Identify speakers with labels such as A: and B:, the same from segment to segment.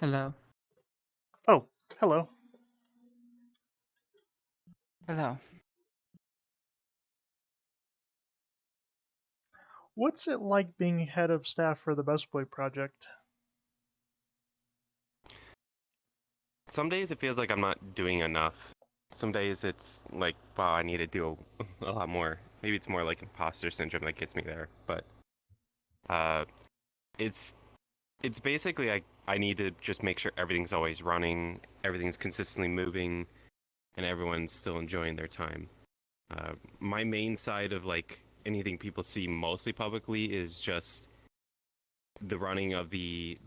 A: Hello.
B: Oh, hello.
A: Hello.
B: What's it like being head of staff for the Bestboi Project?
C: Some days it feels like I'm not doing enough. Some days it's like, wow, I need to do a lot more. Maybe it's more like imposter syndrome that gets me there. But it's basically I need to just make sure everything's always running, everything's consistently moving, and everyone's still enjoying their time. My main side of like anything people see mostly publicly is just the running of the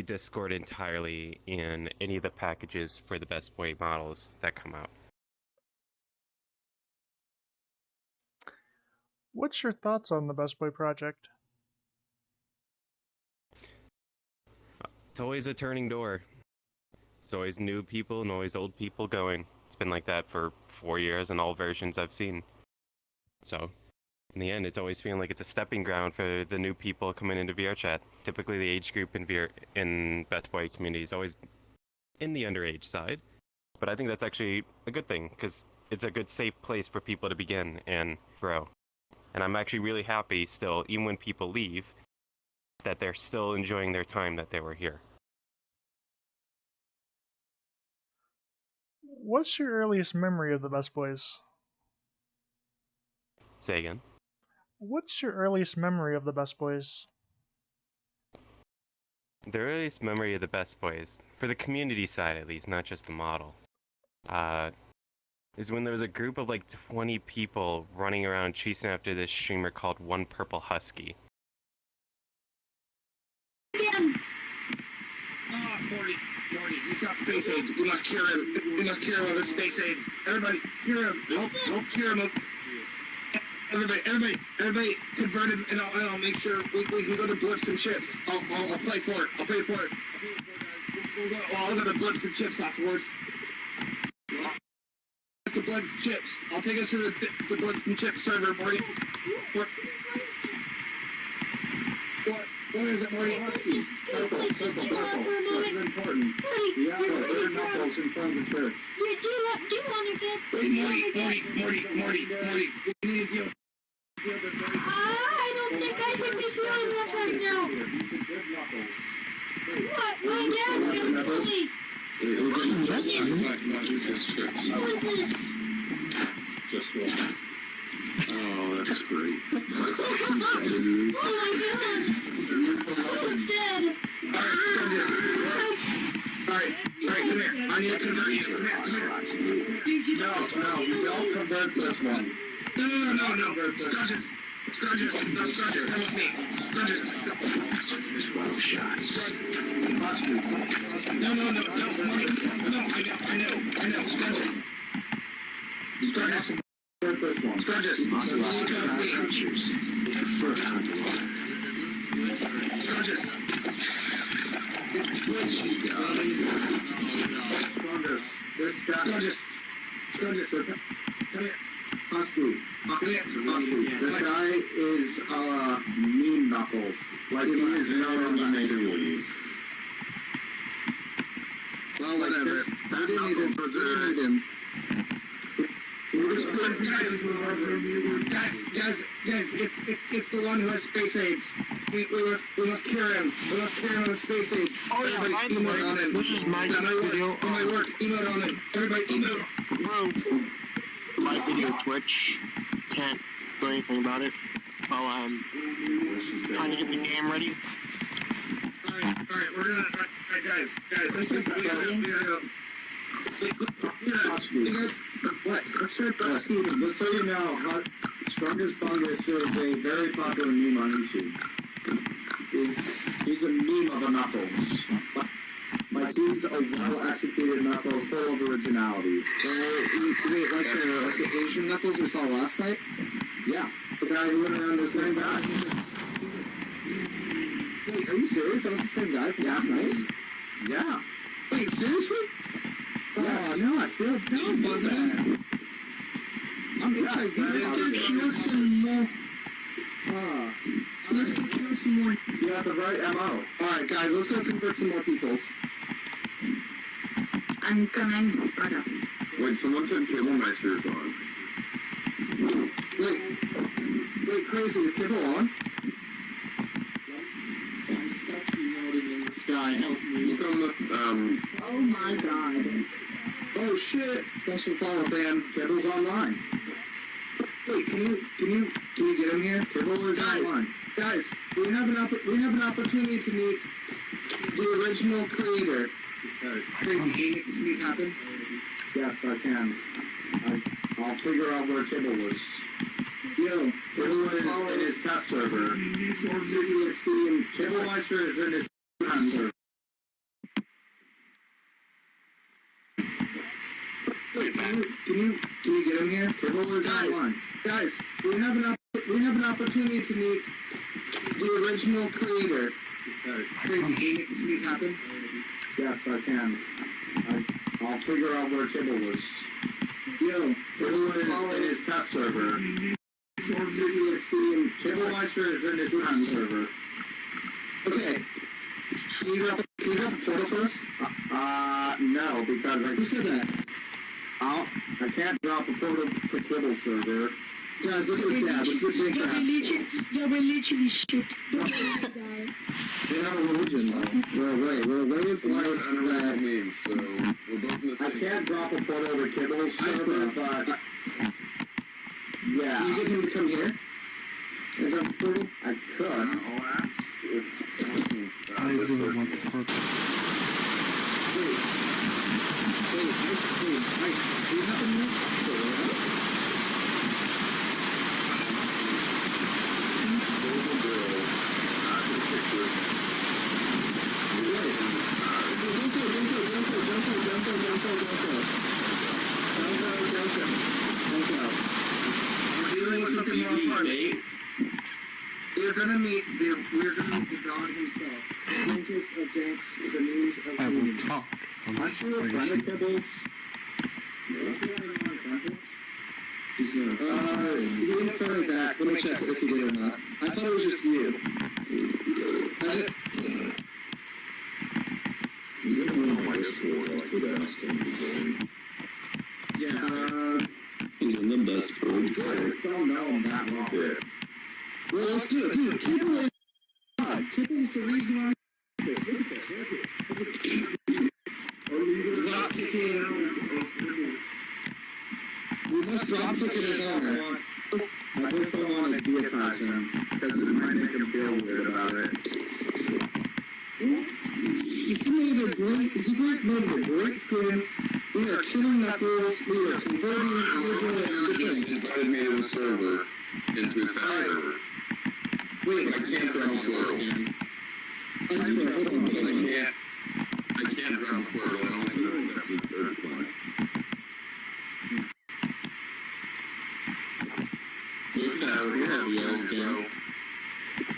C: Discord entirely in any of the packages for the Bestboi models that come out.
B: What's your thoughts on the Bestboi Project?
C: It's always a turning door. It's always new people and always old people going. It's been like that for 4 years in all versions I've seen. So, in the end, it's always feeling like it's a stepping ground for the new people coming into VR chat. Typically, the age group in Bestboi community is always in the underage side. But I think that's actually a good thing, because it's a good safe place for people to begin and grow. And I'm actually really happy still, even when people leave, that they're still enjoying their time that they were here.
B: What's your earliest memory of the Bestbois?
C: Say again.
B: What's your earliest memory of the Bestbois?
C: The earliest memory of the Bestbois, for the community side at least, not just the model, is when there was a group of like 20 people running around chasing after this streamer called One Purple Husky.
D: Morty, he's got space aids. We must cure him. We must cure him of his space aids. Everybody, cure him. Help cure him. Everybody, convert him, and I'll make sure we can go to Blips and Chips. I'll play for it. I'll pay for it. I'll go to Blips and Chips afterwards. The Blips and Chips. I'll take us to the Blips and Chips server, Morty. What is it, Morty? Purple. This is important. Yeah, they're knuckles in front of the church.
E: Do you want to get...
D: Wait, Morty. We need to deal with
E: I don't think I should be doing this right now. What? My dad's gonna bully. Who is this?
D: Just one. Oh, that's great.
E: Oh my god. He's dead.
D: Alright, come here. I need to convert you. Come here. No, don't convert this one. No. Scrunches. No, Scrunches. Come with me. Scrunches. 12 shots. No, Morty. No, I know. Scrunches. Scrunches. This one. Scrunches. Scrunches. This guy. Scrunches. Come here. Husky. This guy is mean knuckles. Like he is known to make movies. Well, whatever. This, I didn't need him. Guys, it's the one who has space aids. We must cure him. We must cure him with space aids. Oh yeah, everybody emote on him.
F: This is my video.
D: My work, emote on him. Everybody emote.
F: Bro, my video Twitch. Can't do anything about it while I'm trying to get the game ready.
D: Alright, we're gonna, guys, we gotta go. You guys, what? Just so you know, Strongest Fungus is a very popular meme on YouTube. He's a meme of a Knuckles. Like, he's a well-executed Knuckles full of originality. Wait, like the Asian Knuckles we saw last night? Yeah. The guy who went around the same guy. Wait, are you serious? That was the same guy from last night? Yeah. Wait, seriously? Yes. Oh, no, I feel dumb for that. I'm Let's go kill some more. You got the right MO. Alright, guys, let's go convert some more peoples.
E: I'm coming. Right up.
A: Wait, someone said Kibble Meister's on.
D: Wait, Crazy, is Kibble on?
F: I'm stuck floating in the sky. Help me.
A: Look on the,
E: Oh my god.
D: Oh shit! Thanks for following, man. Kibble's online. Wait, can you get him here? Kibble is online. Guys, we have an opportunity to meet the original creator. Crazy, can you make this meet happen? Yes, I can. I'll figure out where Kibble is. Yo, Kibble is in his test server. Kibble Meister is in his test server. Wait, can you get him here? Kibble is online. Guys, we have an opportunity to meet the original creator. Crazy, can you make this meet happen? Yes, I can. I'll figure out where Kibble is. Yo, Kibble is in his test server. Kibble Meister is in his test server. Okay. Can you drop a portal for us? No, because who said that? I can't drop a portal to Kibble server. Guys, look at this dad. This is the big dad.
E: Your religion is shit.
D: We have a religion, though. We're way for
A: I don't know what it means, so we're both in the
D: I
A: same.
D: can't drop a portal to Kibble's server, but yeah. Can you get him to come here? And drop a portal? I could.
A: I'll ask if someone can.
B: I really want the purple.
D: Ice. Do you have any
A: Golden girl. To the picture.
D: We're dealing with something more important. We're gonna meet the god himself. Dankest of Danks, the names of
B: I will
D: names.
B: talk on this
D: Aren't you a friend
B: place.
D: of Kibble's? He didn't phone me back. Let me check if he did or not. I thought it was just you.
A: Is it one of my sword? I could ask him.
D: Yeah.
A: He's in the best boy.
D: I don't know him that well.
A: Yeah.
D: Well, let's do it. Dude, Kibble is God. Kibble's the reason why we do this. Look at that. Drop kicking. We must drop kick in his honor. I just don't want to deitize him, because it might make him feel weird about it. He made a great skin. We are killing Knuckles. We are converting. We're doing a good
A: He just
D: thing.
A: invited me to the server, into his test server.
D: Wait,
A: But I can't grab a portal. I can't grab a portal. I don't see that except the third one.
F: This guy over here, the old skin.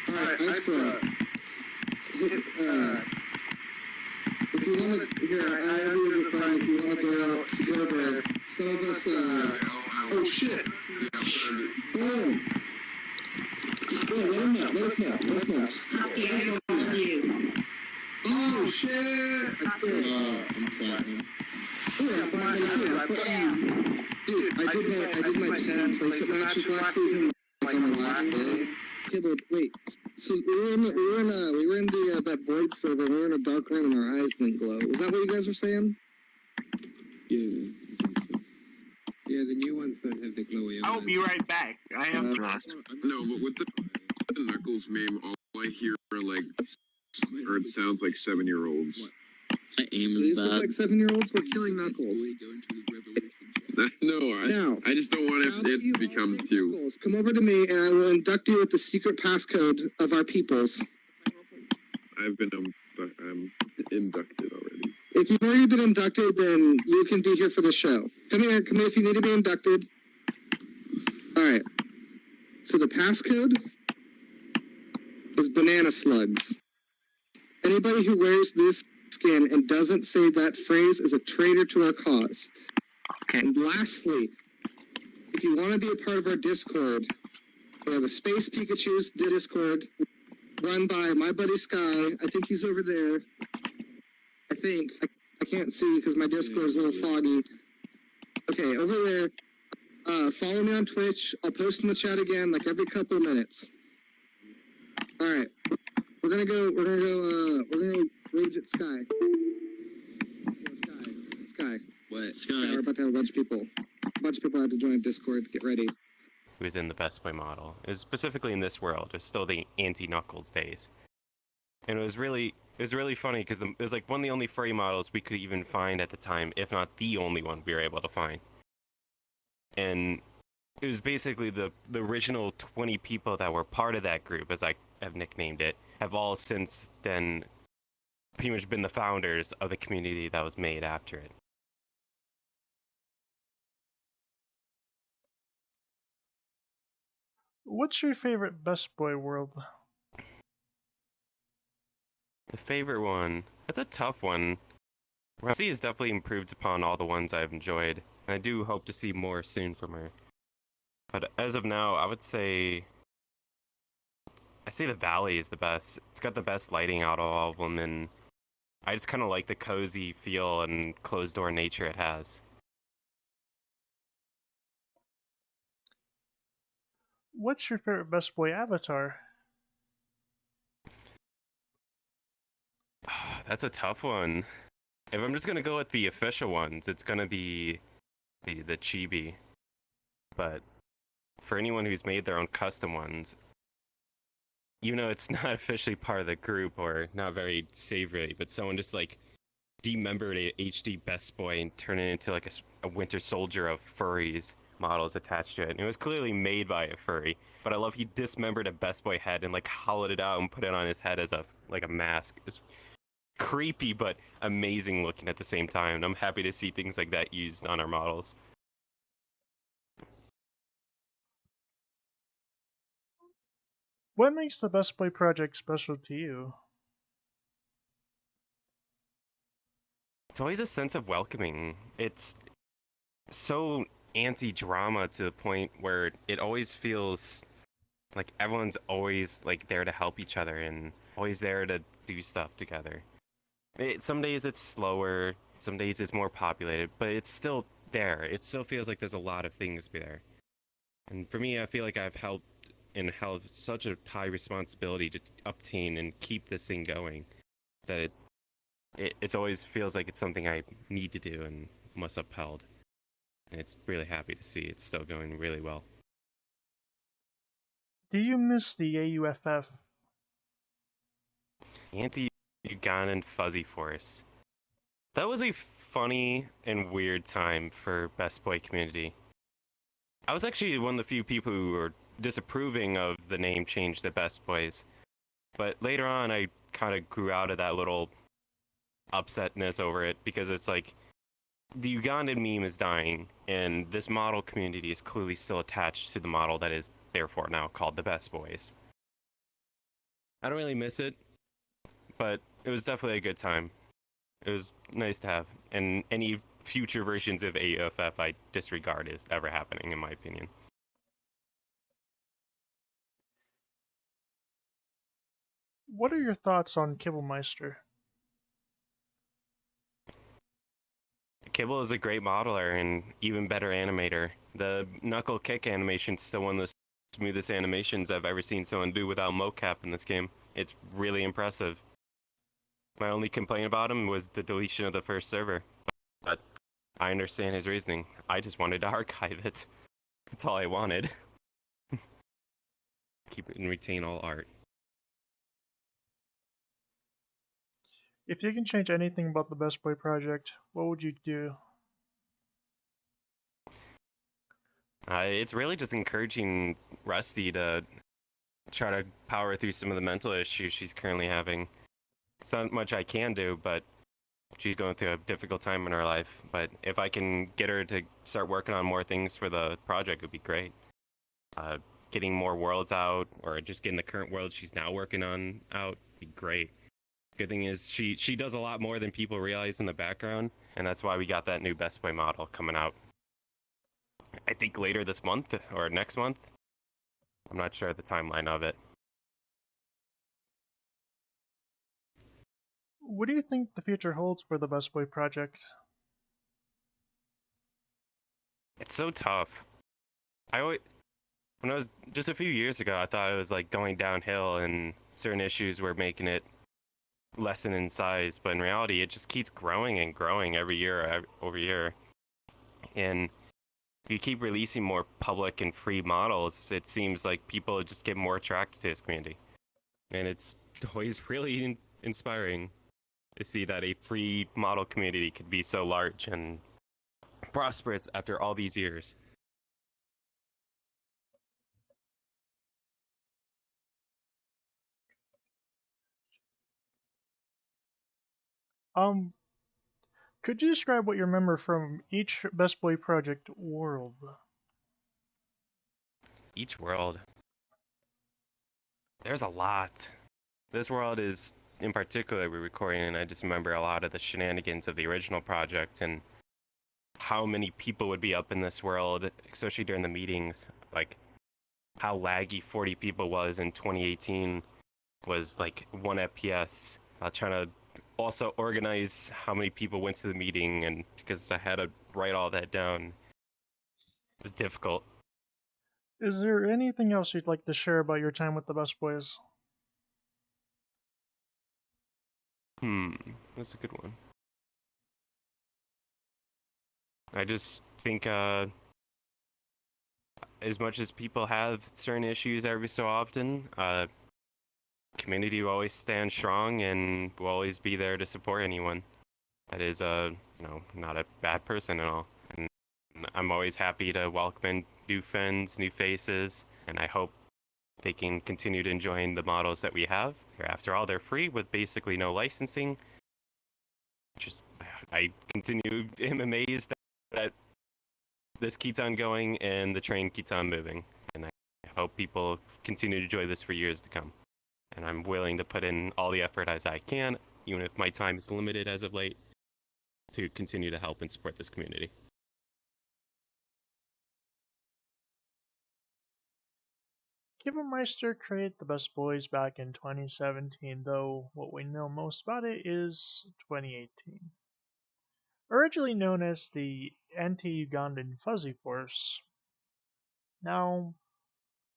D: alright, Ice if you want to, here, I have you as a friend, if you want to go over, some of us, oh shit, boom. Yeah, let us know.
E: How scared are you?
D: Oh shit!
F: I'm sorry.
D: Dude, I did my 10 placement matches last season, like on the last day. Kibble, wait. So we were in the that void server. We were in a dark room and our eyes didn't glow. Was that what you guys were saying?
G: Yeah, I think so. Yeah, the new ones don't have the glowy eyes.
F: I'll be right back. I am dressed.
A: No, but with the Knuckles meme, all I hear are like, or it sounds like 7-year-olds.
F: My aim
D: These
F: is
D: look
F: bad.
D: like 7-year-olds. We're killing Knuckles.
A: No,
D: Now,
A: I just don't want it to become too.
D: Knuckles, come over to me and I will induct you with the secret passcode of our peoples.
A: I've been I'm inducted already.
D: If you've already been inducted, then you can be here for the show. Come here if you need to be inducted. Alright. So the passcode is banana slugs. Anybody who wears this skin and doesn't say that phrase is a traitor to our cause.
F: Okay.
D: And lastly, if you want to be a part of our Discord,
H: We have a Space Pikachu's Discord run by my buddy Sky. I think he's over there. I think. I can't see because my Discord is a little foggy. Okay, over there. Follow me on Twitch. I'll post in the chat again like every couple of minutes. All right. We're gonna go rage at Sky. Sky.
G: What?
H: Sky, we're about to have a bunch of people. A bunch of people have to join Discord. Get ready.
C: Who was in the Bestboi model. It was specifically in this world. It was still the anti-Knuckles days. And it was really funny because it was like one of the only furry models we could even find at the time, if not the only one we were able to find. And it was basically the original 20 people that were part of that group, as I have nicknamed it, have all since then pretty much been the founders of the community that was made after it.
B: What's your favorite Bestboi world?
C: The favorite one? That's a tough one. Rosie has definitely improved upon all the ones I've enjoyed, and I do hope to see more soon from her. But as of now, I say the Valley is the best. It's got the best lighting out of all of them, and I just kind of like the cozy feel and closed-door nature it has.
B: What's your favorite Bestboi avatar?
C: That's a tough one. If I'm just gonna go with the official ones, it's gonna be the chibi. But for anyone who's made their own custom ones, even though it's not officially part of the group or not very savory, but someone just like demembered a HD Bestboi and turned it into like a Winter Soldier of furries models attached to it. And it was clearly made by a furry, but I love he dismembered a Bestboi head and like hollowed it out and put it on his head as a mask. It's creepy but amazing looking at the same time, and I'm happy to see things like that used on our models.
B: What makes the Bestboi Project special to you?
C: It's always a sense of welcoming. It's so anti-drama to the point where it always feels like everyone's always like there to help each other and always there to do stuff together. Some days it's slower, some days it's more populated, but it's still there. It still feels like there's a lot of things to be there. And for me, I feel like I've helped and held such a high responsibility to obtain and keep this thing going that it always feels like it's something I need to do and must upheld. And it's really happy to see it's still going really well.
B: Do you miss the AUFF?
C: Anti-Ugandan Fuzzy Force. That was a funny and weird time for Bestboi community. I was actually one of the few people who were disapproving of the name change to Bestbois, but later on I kind of grew out of that little upsetness over it because it's like the Ugandan meme is dying and this model community is clearly still attached to the model that is therefore now called the Bestbois. I don't really miss it, but it was definitely a good time. It was nice to have, and any future versions of AUFF I disregard as ever happening, in my opinion.
B: What are your thoughts on Kibblemeister?
C: Kibble is a great modeler and even better animator. The knuckle kick animation is still one of the smoothest animations I've ever seen someone do without mocap in this game. It's really impressive. My only complaint about him was the deletion of the first server, but I understand his reasoning. I just wanted to archive it. That's all I wanted. Keep it and retain all art.
B: If you can change anything about the Bestboi Project, what would you do?
C: It's really just encouraging Rusty to try to power through some of the mental issues she's currently having. It's not much I can do, but she's going through a difficult time in her life. But if I can get her to start working on more things for the project, it would be great. Getting more worlds out, or just getting the current world she's now working on out, would be great. Good thing is she does a lot more than people realize in the background, and that's why we got that new Bestboi model coming out. I think later this month or next month. I'm not sure the timeline of it.
B: What do you think the future holds for the Bestboi project?
C: It's so tough. When I was just a few years ago, I thought it was like going downhill and certain issues were making it lessen in size, but in reality, it just keeps growing and growing every year over year. And if you keep releasing more public and free models, it seems like people just get more attracted to this community. And it's always really inspiring to see that a free model community could be so large and prosperous after all these years.
B: Could you describe what you remember from each Bestboi project world?
C: Each world, there's a lot. This world is, in particular, we're recording, and I just remember a lot of the shenanigans of the original project and how many people would be up in this world, especially during the meetings. Like, how laggy 40 people was in 2018 was like 1 FPS. Trying to also organize how many people went to the meeting, and because I had to write all that down, it was difficult.
B: Is there anything else you'd like to share about your time with the Bestbois?
C: That's a good one. I just think as much as people have certain issues every so often, community will always stand strong and will always be there to support anyone that is not a bad person at all. And I'm always happy to welcome in new friends, new faces, and I hope they can continue to enjoy the models that we have. After all, they're free with basically no licensing. I am amazed that this keeps on going and the train keeps on moving. And I hope people continue to enjoy this for years to come. And I'm willing to put in all the effort as I can, even if my time is limited as of late, to continue to help and support this community.
B: Meister created the Bestbois back in 2017, though what we know most about it is 2018. Originally known as the Anti-Ugandan Fuzzy Force, now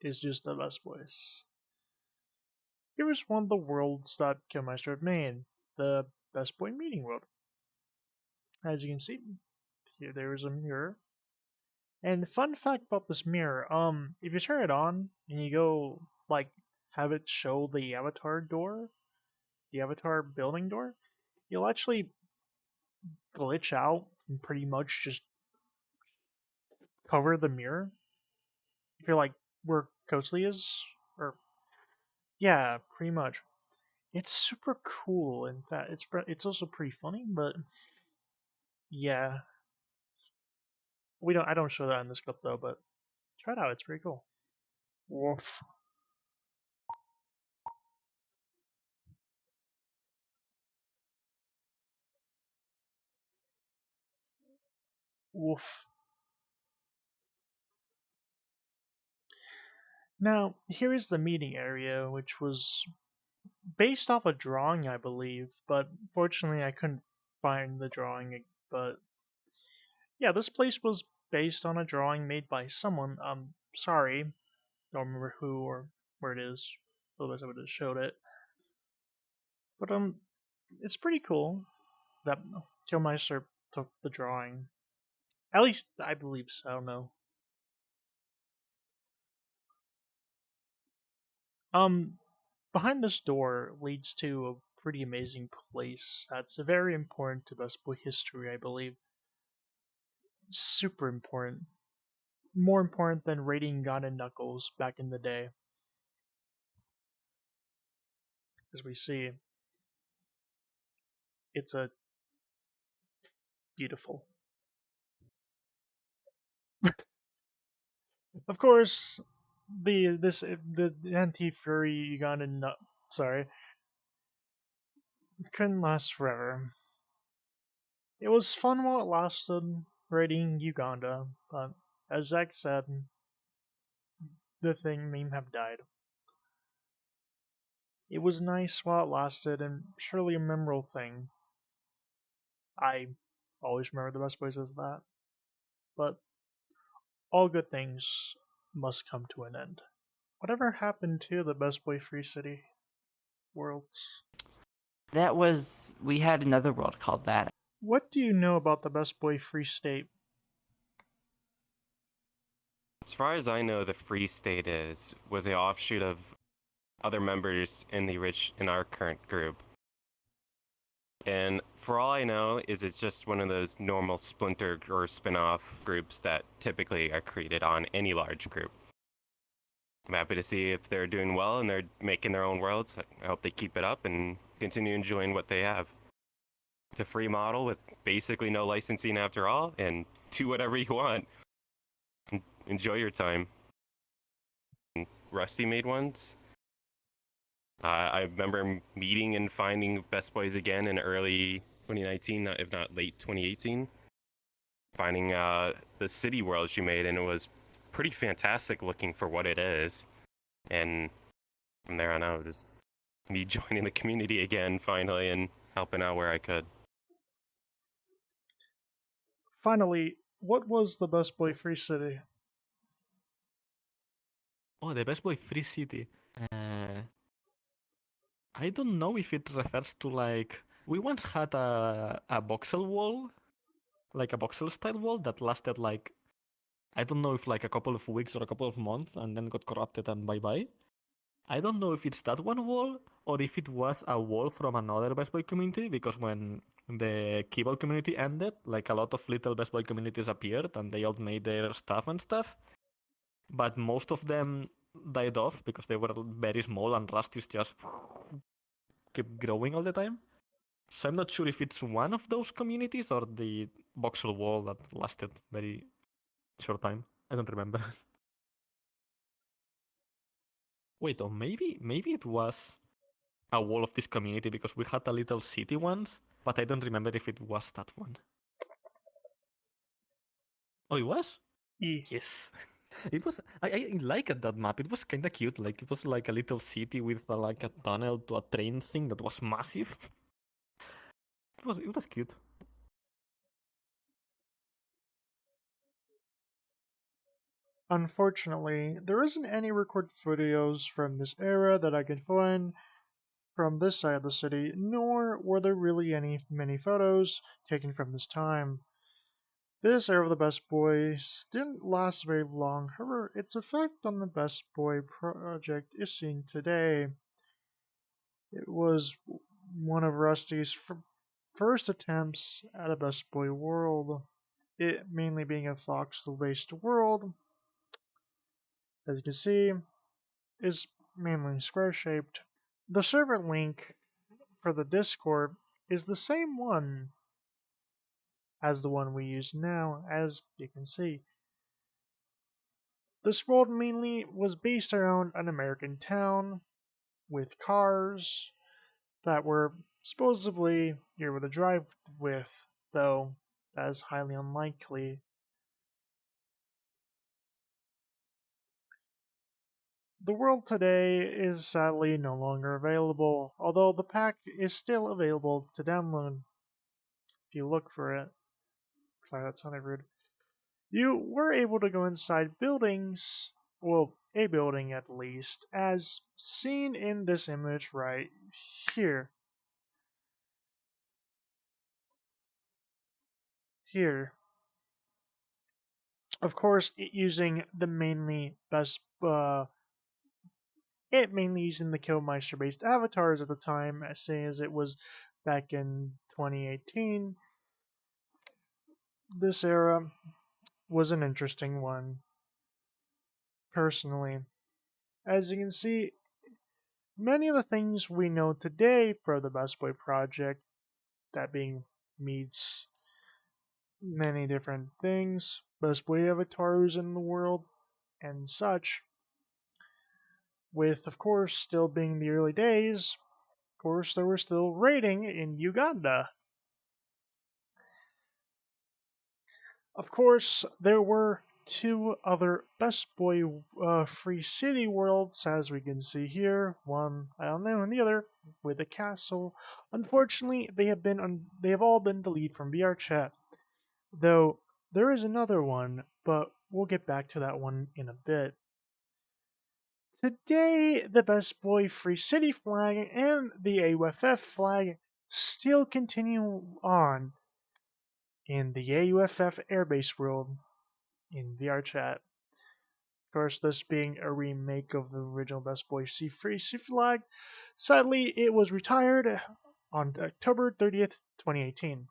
B: is just the Bestbois. Here is one of the worlds that Killmeister had made, the Bestboi Meeting World. As you can see, here there is a mirror. And fun fact about this mirror, if you turn it on and you go have it show the avatar door, the avatar building door, you'll actually glitch out and pretty much just cover the mirror. If you're where Coasley is, or yeah, pretty much. It's super cool. In fact, it's also pretty funny, but yeah, I don't show that in this clip though, but try it out. It's pretty cool. Woof. Woof. Now, here is the meeting area, which was based off a drawing, I believe, but fortunately I couldn't find the drawing. But yeah, this place was based on a drawing made by someone. Sorry, don't remember who or where it is. Otherwise, I would have showed it. But it's pretty cool that Killmeister took the drawing. At least I believe so. I don't know. Behind this door leads to a pretty amazing place that's very important to Bestboi history, I believe. Super important. More important than raiding Gun and Knuckles back in the day. As we see, it's a beautiful. Of course, the anti-furry Ugandan couldn't last forever. It was fun while it lasted, raiding Uganda, but as Zach said, the thing meme have died. It was nice while it lasted, and surely a memorable thing. I always remember the Best Boys as that. But all good things must come to an end. Whatever happened to the Bestboi Free City worlds?
I: We had another world called that.
B: What do you know about the Bestboi Free State?
C: As far as I know, the Free State was an offshoot of other members in our current group. And for all I know, it's just one of those normal splinter or spin-off groups that typically are created on any large group. I'm happy to see if they're doing well and they're making their own worlds. I hope they keep it up and continue enjoying what they have. It's a free model with basically no licensing after all, and do whatever you want. Enjoy your time. Rusty made ones. I remember meeting and finding Best Boys again in early 2019, if not late 2018. Finding the city world she made, and it was pretty fantastic looking for what it is. And from there on out, just me joining the community again finally and helping out where I could.
B: Finally, what was the Bestboi Free City?
J: Oh, the Bestboi Free City. I don't know if it refers to like... We once had a voxel wall, like a voxel style wall that lasted like... I don't know if like a couple of weeks or a couple of months and then got corrupted and bye-bye. I don't know if it's that one wall or if it was a wall from another Best Boy community, because when the keyboard community ended, like a lot of little Best Boy communities appeared and they all made their stuff and stuff. But most of them died off because they were very small and Rusty's just kept growing all the time. So I'm not sure if it's one of those communities or the voxel wall that lasted very short time. I don't remember. Wait, or maybe it was a wall of this community because we had a little city once, but I don't remember if it was that one. Oh, it was?
B: Yeah.
J: Yes. It was. I liked that map. It was kind of cute. Like it was like a little city with like a tunnel to a train thing that was massive. It was cute.
B: Unfortunately, there isn't any recorded videos from this era that I could find from this side of the city, nor were there really many photos taken from this time. This era of the Best Boys didn't last very long, however, its effect on the Bestboi Project is seen today. It was one of Rusty's first attempts at a Bestboi world, it mainly being a voxel-based world. As you can see, is mainly square-shaped. The server link for the Discord is the same one as the one we use now, as you can see. This world mainly was based around an American town with cars that were supposedly you're able to drive with, though that is highly unlikely. The world today is sadly no longer available, although the pack is still available to download if you look for it. Sorry, that sounded rude. You were able to go inside buildings, well, a building at least, as seen in this image right here. Here. Of course, using the mainly mainly using the Killmeister based avatars at the time, seeing as it was back in 2018. This era was an interesting one, personally. As you can see, many of the things we know today for the Bestboi Project, that being meets many different things, Bestboi avatars in the world, and such, with, of course, still being the early days, of course, there were still raiding in Uganda. Of course, there were two other Best Boy Free City worlds, as we can see here. One I don't know, and the other with a castle. Unfortunately, they have all been deleted from VR chat. Though there is another one, but we'll get back to that one in a bit. Today, the Best Boy Free City flag and the AUFF flag still continue on in the AUFF Airbase world in VR chat. Of course, this being a remake of the original Best Boy Free City flag. Sadly, it was retired on October 30th, 2018.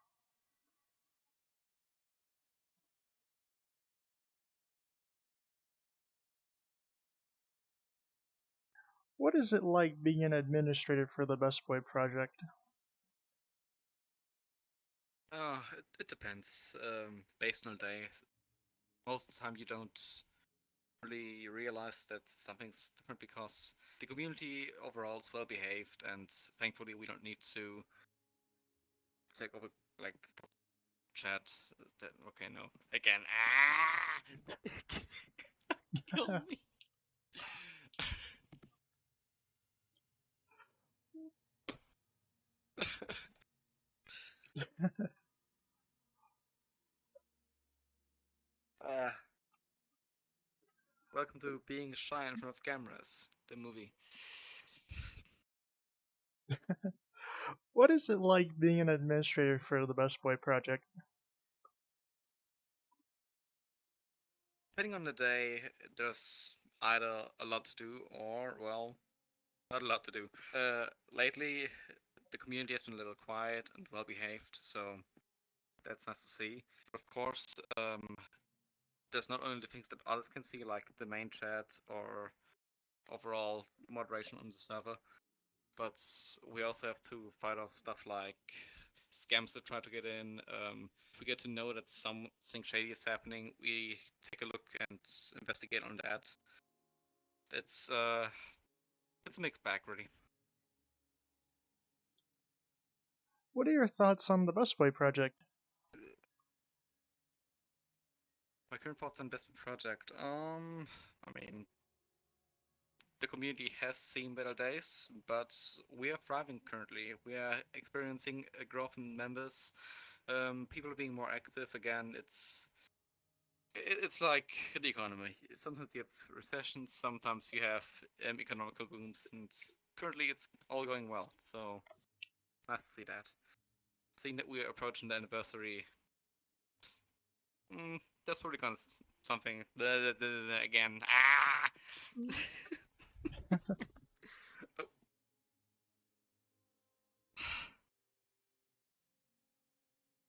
B: What is it like being an administrator for the Best Boy Project?
K: It depends. Based on the day, most of the time you don't really realize that something's different because the community overall is well behaved, and thankfully we don't need to take over like chat. Okay, no, again. Kill me. Welcome to Being Shy in Front of Cameras, the movie.
B: What is it like being an administrator for the Best Boy Project?
K: Depending on the day, there's either a lot to do or, well, not a lot to do. Lately, the community has been a little quiet and well behaved, so that's nice to see. But of course, there's not only the things that others can see, like the main chat or overall moderation on the server, but we also have to fight off stuff like scams that try to get in. If we get to know that something shady is happening, we take a look and investigate on that. It's a mixed bag, really.
B: What are your thoughts on the Best Boy Project?
K: My current thoughts on Bestboi Project. I mean, the community has seen better days, but we are thriving currently. We are experiencing a growth in members. People are being more active again. It's like the economy. Sometimes you have recessions, sometimes you have economical booms, and currently it's all going well. So nice to see that. Seeing that we are approaching the anniversary, that's probably kind of something. Again, Oh.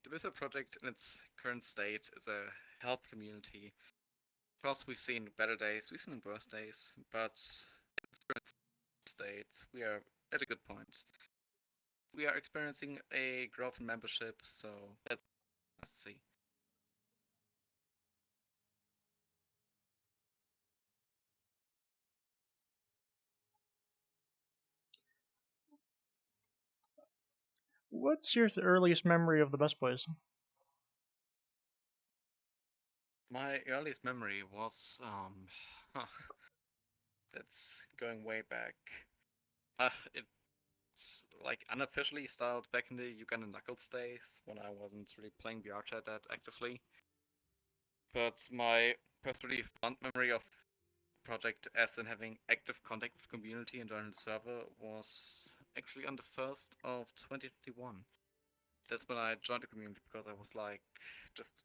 K: The Bestboi Project in its current state is a health community. Of course, we've seen better days, we've seen worse days, but in its current state, we are at a good point. We are experiencing a growth in membership, so that's nice to see.
B: What's your earliest memory of the Best Boys?
K: My earliest memory was, that's going way back. It's like unofficially started back in the Uganda Knuckles days when I wasn't really playing VR chat that actively. But my personally fond memory of project as in having active contact with community and joining the server was actually on the 1st of 2021. That's when I joined the community because I was like just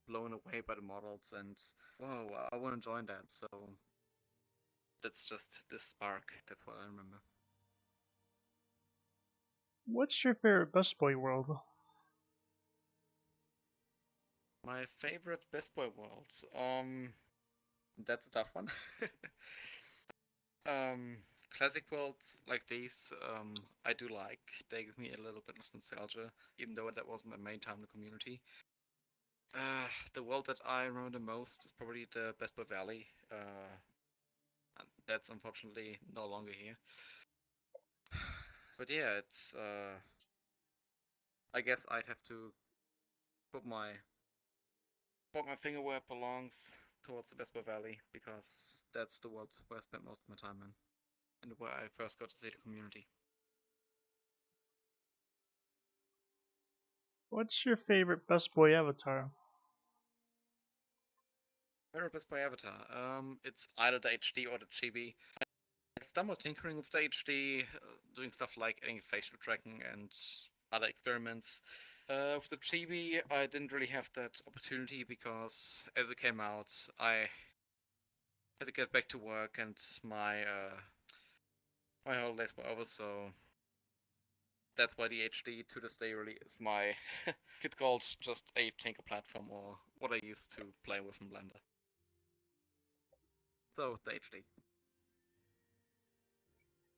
K: blown away by the models and whoa, I want to join that. So that's just this spark. That's what I remember.
B: What's your favorite Best Boy world?
K: My favorite Bestboi worlds. That's a tough one. Classic worlds like these, I do like. They give me a little bit of nostalgia, even though that wasn't my main time in the community. The world that I remember the most is probably the Bestboi Valley. And that's unfortunately no longer here. But yeah, it's I guess I'd have to put my finger where it belongs. towards the Bestboi Valley because that's the world where I spent most of my time in, and where I first got to see the community.
B: What's your favorite Bestboi avatar?
K: Favorite Bestboi avatar? It's either the HD or the chibi. I've done more tinkering with the HD, doing stuff like adding facial tracking and other experiments. With the chibi, I didn't really have that opportunity because as it came out, I had to get back to work and my holidays were over, so that's why the HD to this day really is my it's called just a tinker platform, or what I used to play with in Blender. So the HD.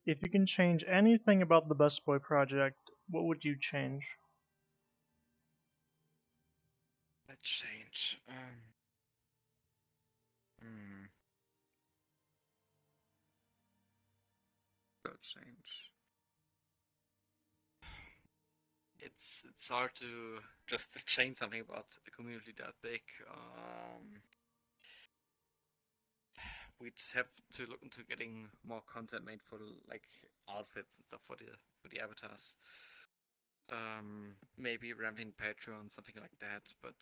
B: If you can change anything about the Bestboi project, what would you change?
K: Let's change. Let's change. It's hard to just change something about a community that big. We'd have to look into getting more content made for like outfits and stuff for the avatars. Maybe ramping Patreon, something like that. But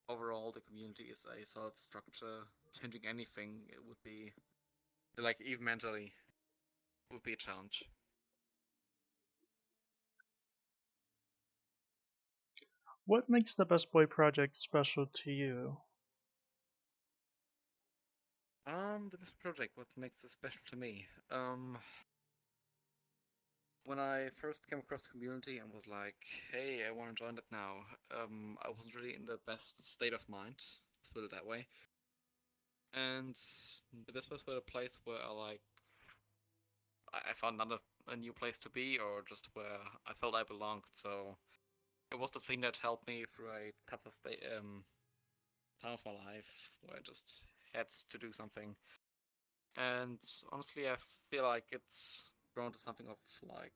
K: overall, the community is a solid structure. Changing anything, it would be like even mentally would be a challenge.
B: What makes the Bestboi project special to you?
K: The best project, what makes it special to me? When I first came across the community and was like, hey, I want to join it now, I wasn't really in the best state of mind, let's put it that way. And the best was a place where I found a new place to be, or just where I felt I belonged. So it was the thing that helped me through a tougher time of my life, where I just had to do something. And honestly, I feel like it's grown to something of like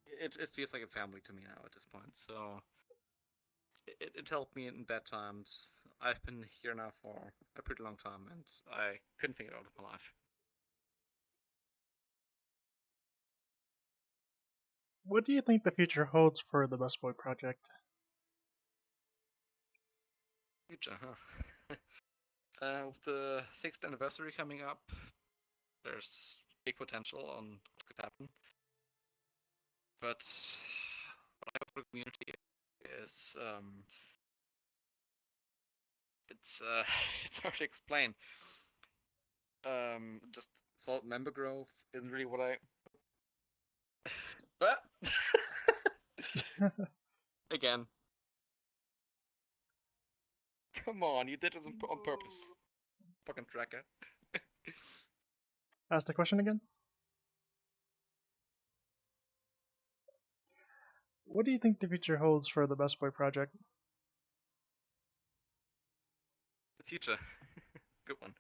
K: it feels like a family to me now at this point. So it helped me in bad times. I've been here now for a pretty long time, and I couldn't think it out of my life.
B: What do you think the future holds for the Bestboi project?
K: Future, huh? With the 6th anniversary coming up, there's big potential on what could happen. But what I hope for the community is it's hard to explain. Just solid member growth isn't really what I. But again, come on, you did it on purpose, fucking tracker.
B: Ask the question again. What do you think the future holds for the Bestboi project?
K: The future, good one.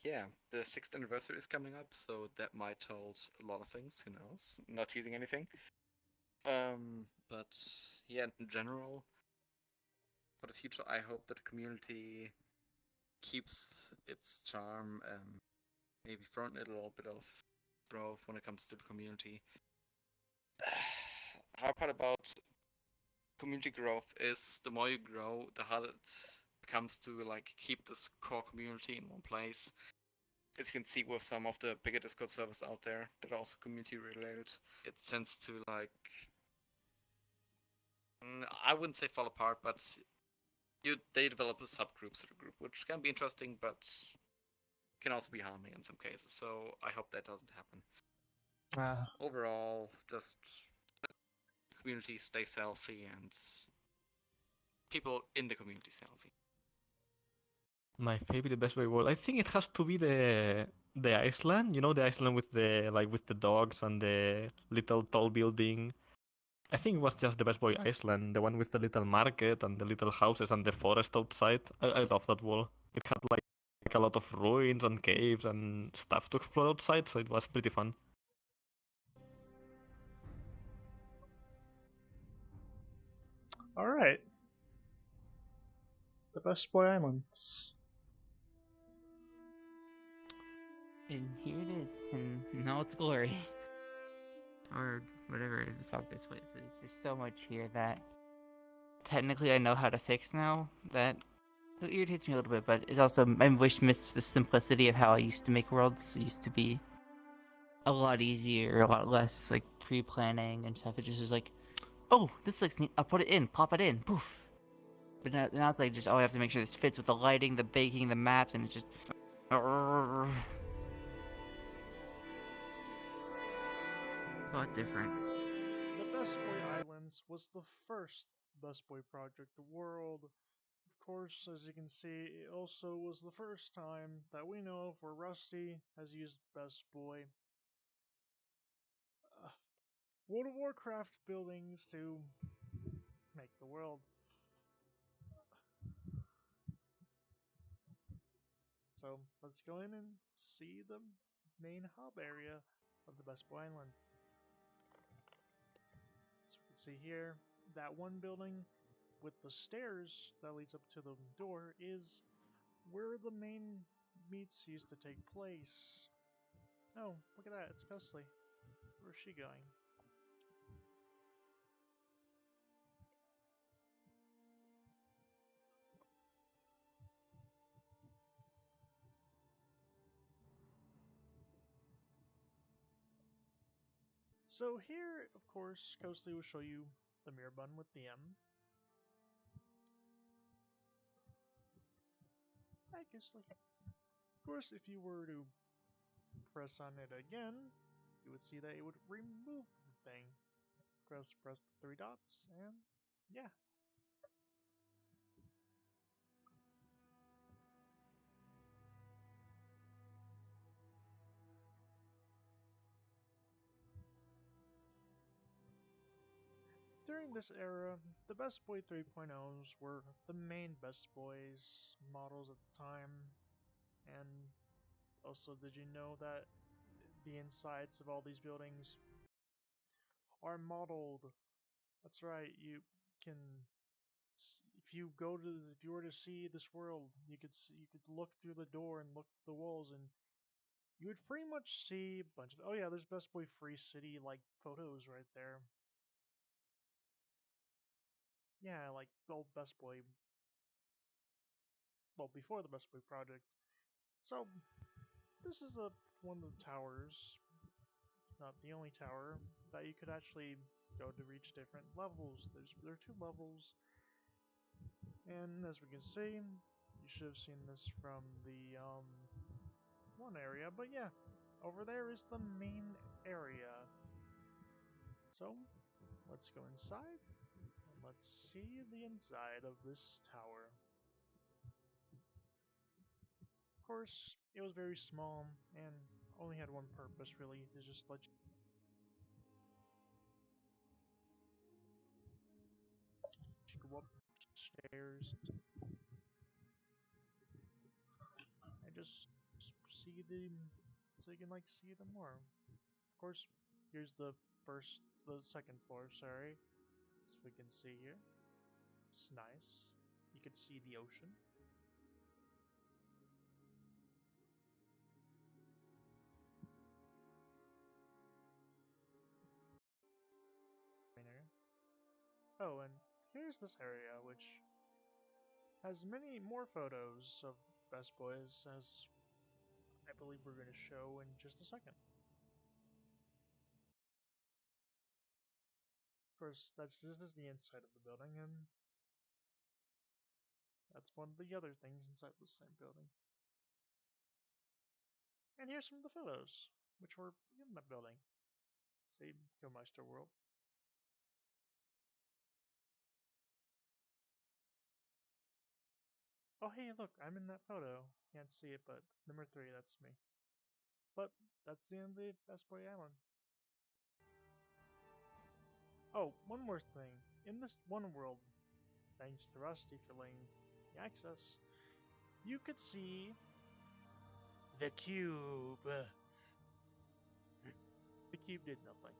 K: Yeah, the 6th anniversary is coming up, so that might hold a lot of things. Who knows? Not teasing anything. But yeah, in general, for the future, I hope that the community keeps its charm and maybe front a little bit of growth when it comes to the community. Hard part about community growth is the more you grow, the harder it becomes to like keep this core community in one place. As you can see with some of the bigger Discord servers out there that are also community related, it tends to like I wouldn't say fall apart, but they develop subgroups of the group, which can be interesting, but can also be harming in some cases. So I hope that doesn't happen. Overall, just the community stays healthy and people in the community stay healthy.
J: My favorite Bestboi world, I think it has to be the Iceland. You know, the Iceland with the dogs and the little tall building. I think it was just the Bestboi Iceland, the one with the little market and the little houses and the forest outside. I love that wall. It had like a lot of ruins and caves and stuff to explore outside, so it was pretty fun.
B: All right. the Bestboi Islands.
I: And here it is, in all its glory. Or whatever the fuck this place is. There's so much here that technically I know how to fix now. That it irritates me a little bit, but it also, I wish missed the simplicity of how I used to make worlds. It used to be a lot easier, a lot less like pre-planning and stuff. It just was like, oh, this looks neat. I'll put it in, pop it in, poof. But now it's like just, oh, I have to make sure this fits with the lighting, the baking, the maps, and it's just... A lot different.
B: The Bestboi Islands was the first Bestboi Project world. Of course, as you can see, it also was the first time that we know of where Rusty has used Bestboi World of Warcraft buildings to make the world. So let's go in and see the main hub area of the Bestboi Island. So we can see here, that one building with the stairs that leads up to the door is where the main meets used to take place. Oh, look at that, it's Ghostly. Where's she going? So here, of course, Ghostly will show you the mirror button with the M. Hi, Ghostly. Of course, if you were to press on it again, you would see that it would remove the thing. Press the 3 dots, and yeah. During this era, the Bestboi 3.0s were the main Bestbois models at the time, and also, did you know that the insides of all these buildings are modeled? That's right, you can, if you were to see this world, you could look through the door and look through the walls, and you would pretty much see a bunch of, oh yeah, there's Bestboi Free City like photos right there. Yeah, like the old Bestboi, well, before the Bestboi project. So, this is one of the towers, not the only tower, that you could actually go to reach different levels. There are 2 levels, and as we can see, you should have seen this from the one area, but yeah, over there is the main area. So, let's go inside, and let's see the inside of this tower. Of course, it was very small, and only had one purpose, really, to just let you go upstairs and just see so you can see them more. Of course, here's the second floor, sorry, so we can see here. It's nice. You can see the ocean. Oh, and here's this area, which has many more photos of Bestbois, as I believe we're going to show in just a second. Of course, this is the inside of the building, and that's one of the other things inside the same building. And here's some of the photos, which were in that building. See, Go-Meister World. Oh hey, look, I'm in that photo. Can't see it, but number 3, that's me. But that's the end of the Bestboi Island. Oh, one more thing. In this one world, thanks to Rusty for laying the access, you could see the cube. The cube did nothing.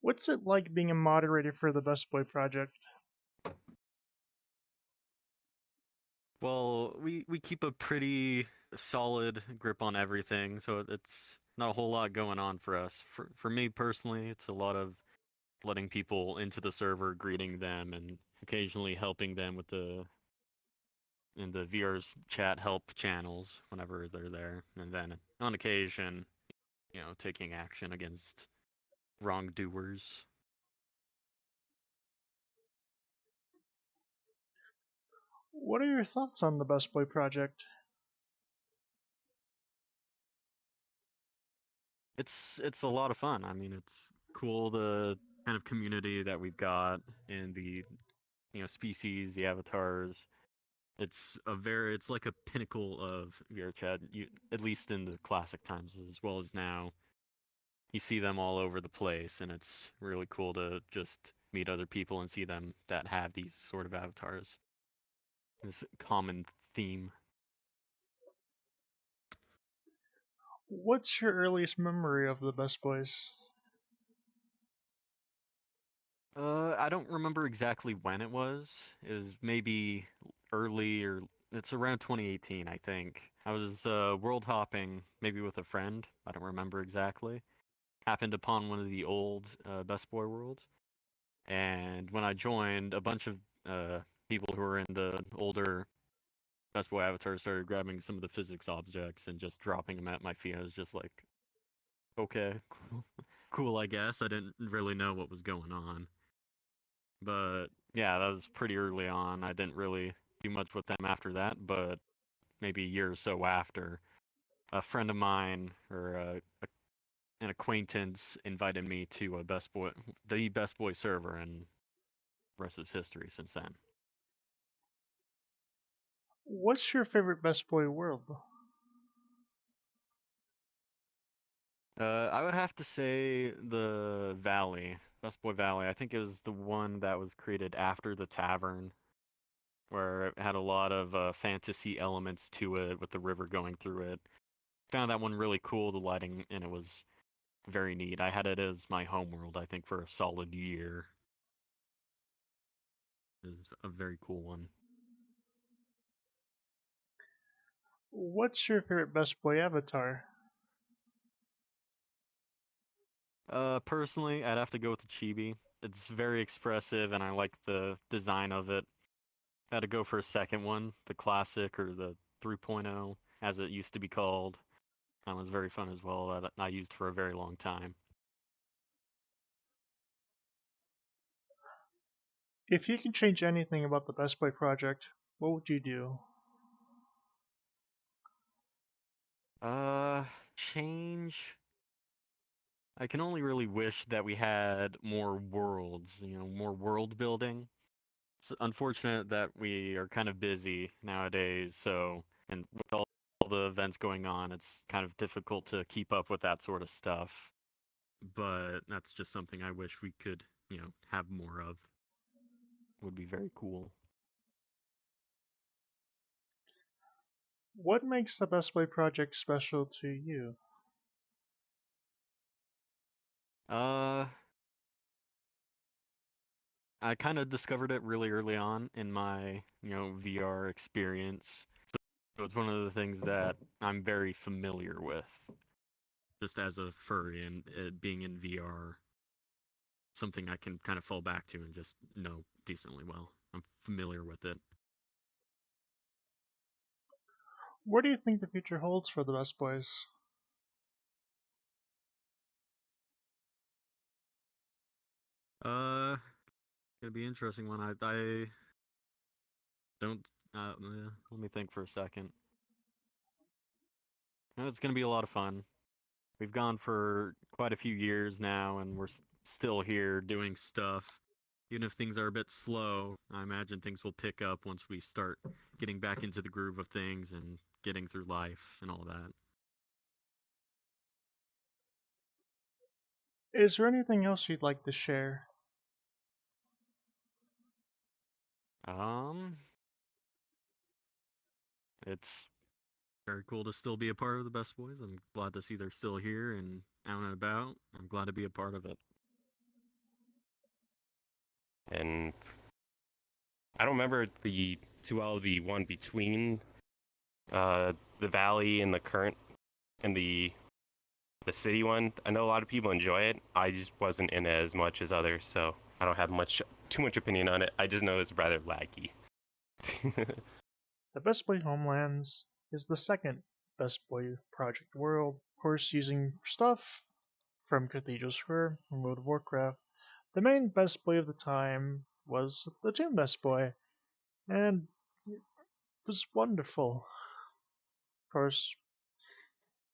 B: What's it like being a moderator for the Bestboi Project?
L: Well, we keep a pretty solid grip on everything, so it's not a whole lot going on for us. For me personally, it's a lot of letting people into the server, greeting them, and occasionally helping them with the VR's chat help channels whenever they're there, and then on occasion, taking action against wrongdoers.
B: What are your thoughts on the Bestboi Project?
L: It's a lot of fun. I mean, it's cool the kind of community that we've got in the species, the avatars. It's like a pinnacle of VR chat, at least in the classic times as well as now. You see them all over the place, and it's really cool to just meet other people and see them that have these sort of avatars. This common theme.
B: What's your earliest memory of the Bestbois?
L: I don't remember exactly when it was. It was maybe early or it's around 2018, I think. I was world hopping, maybe with a friend. I don't remember exactly. Happened upon one of the old Bestboi worlds, and when I joined, a bunch of people who were in the older Bestboi avatars started grabbing some of the physics objects and just dropping them at my feet. I was just like, okay, cool, I guess. I didn't really know what was going on. But yeah, that was pretty early on. I didn't really do much with them after that, but maybe a year or so after, a friend of mine or an acquaintance invited me to the Bestboi server, and the rest is history since then.
B: What's your favorite Bestboi world?
L: I would have to say the Valley, Bestboi Valley. I think it was the one that was created after the tavern, where it had a lot of fantasy elements to it with the river going through it. Found that one really cool. The lighting in it was very neat. I had it as my homeworld, I think, for a solid year. It was a very cool one.
B: What's your favorite Bestboi avatar?
L: Personally, I'd have to go with the chibi. It's very expressive, and I like the design of it. I had to go for a second one, the classic or the 3.0, as it used to be called. That was very fun as well. That I used for a very long time.
B: If you could change anything about the Bestboi Project, what would you do?
L: Change. I can only really wish that we had more worlds, more world building. It's unfortunate that we are kind of busy nowadays, and with all the events going on, it's kind of difficult to keep up with that sort of stuff. But that's just something I wish we could, have more of. Would be very cool.
B: What makes the Bestboi Project special to you?
L: I kind of discovered it really early on in my, VR experience. So it's one of the things that I'm very familiar with, just as a furry and being in VR. Something I can kind of fall back to and just know decently well. I'm familiar with it.
B: What do you think the future holds for the Bestbois?
L: Gonna be an interesting one. I don't. Let me think for a second. It's gonna be a lot of fun. We've gone for quite a few years now, and we're still here doing stuff. Even if things are a bit slow, I imagine things will pick up once we start getting back into the groove of things and getting through life and all that.
B: Is there anything else you'd like to share?
L: It's very cool to still be a part of the Bestbois. I'm glad to see they're still here and out and about. I'm glad to be a part of it.
C: and I don't remember too well the one between the valley and the current and the city one. I know a lot of people enjoy it. I just wasn't in it as much as others, so I don't have too much opinion on it. I just know it's rather laggy.
B: The Bestboi Homelands is the second Bestboi Project world, of course using stuff from Cathedral Square and World of Warcraft. The main Bestboi of the time was the Gym Bestboi, and it was wonderful. Of course,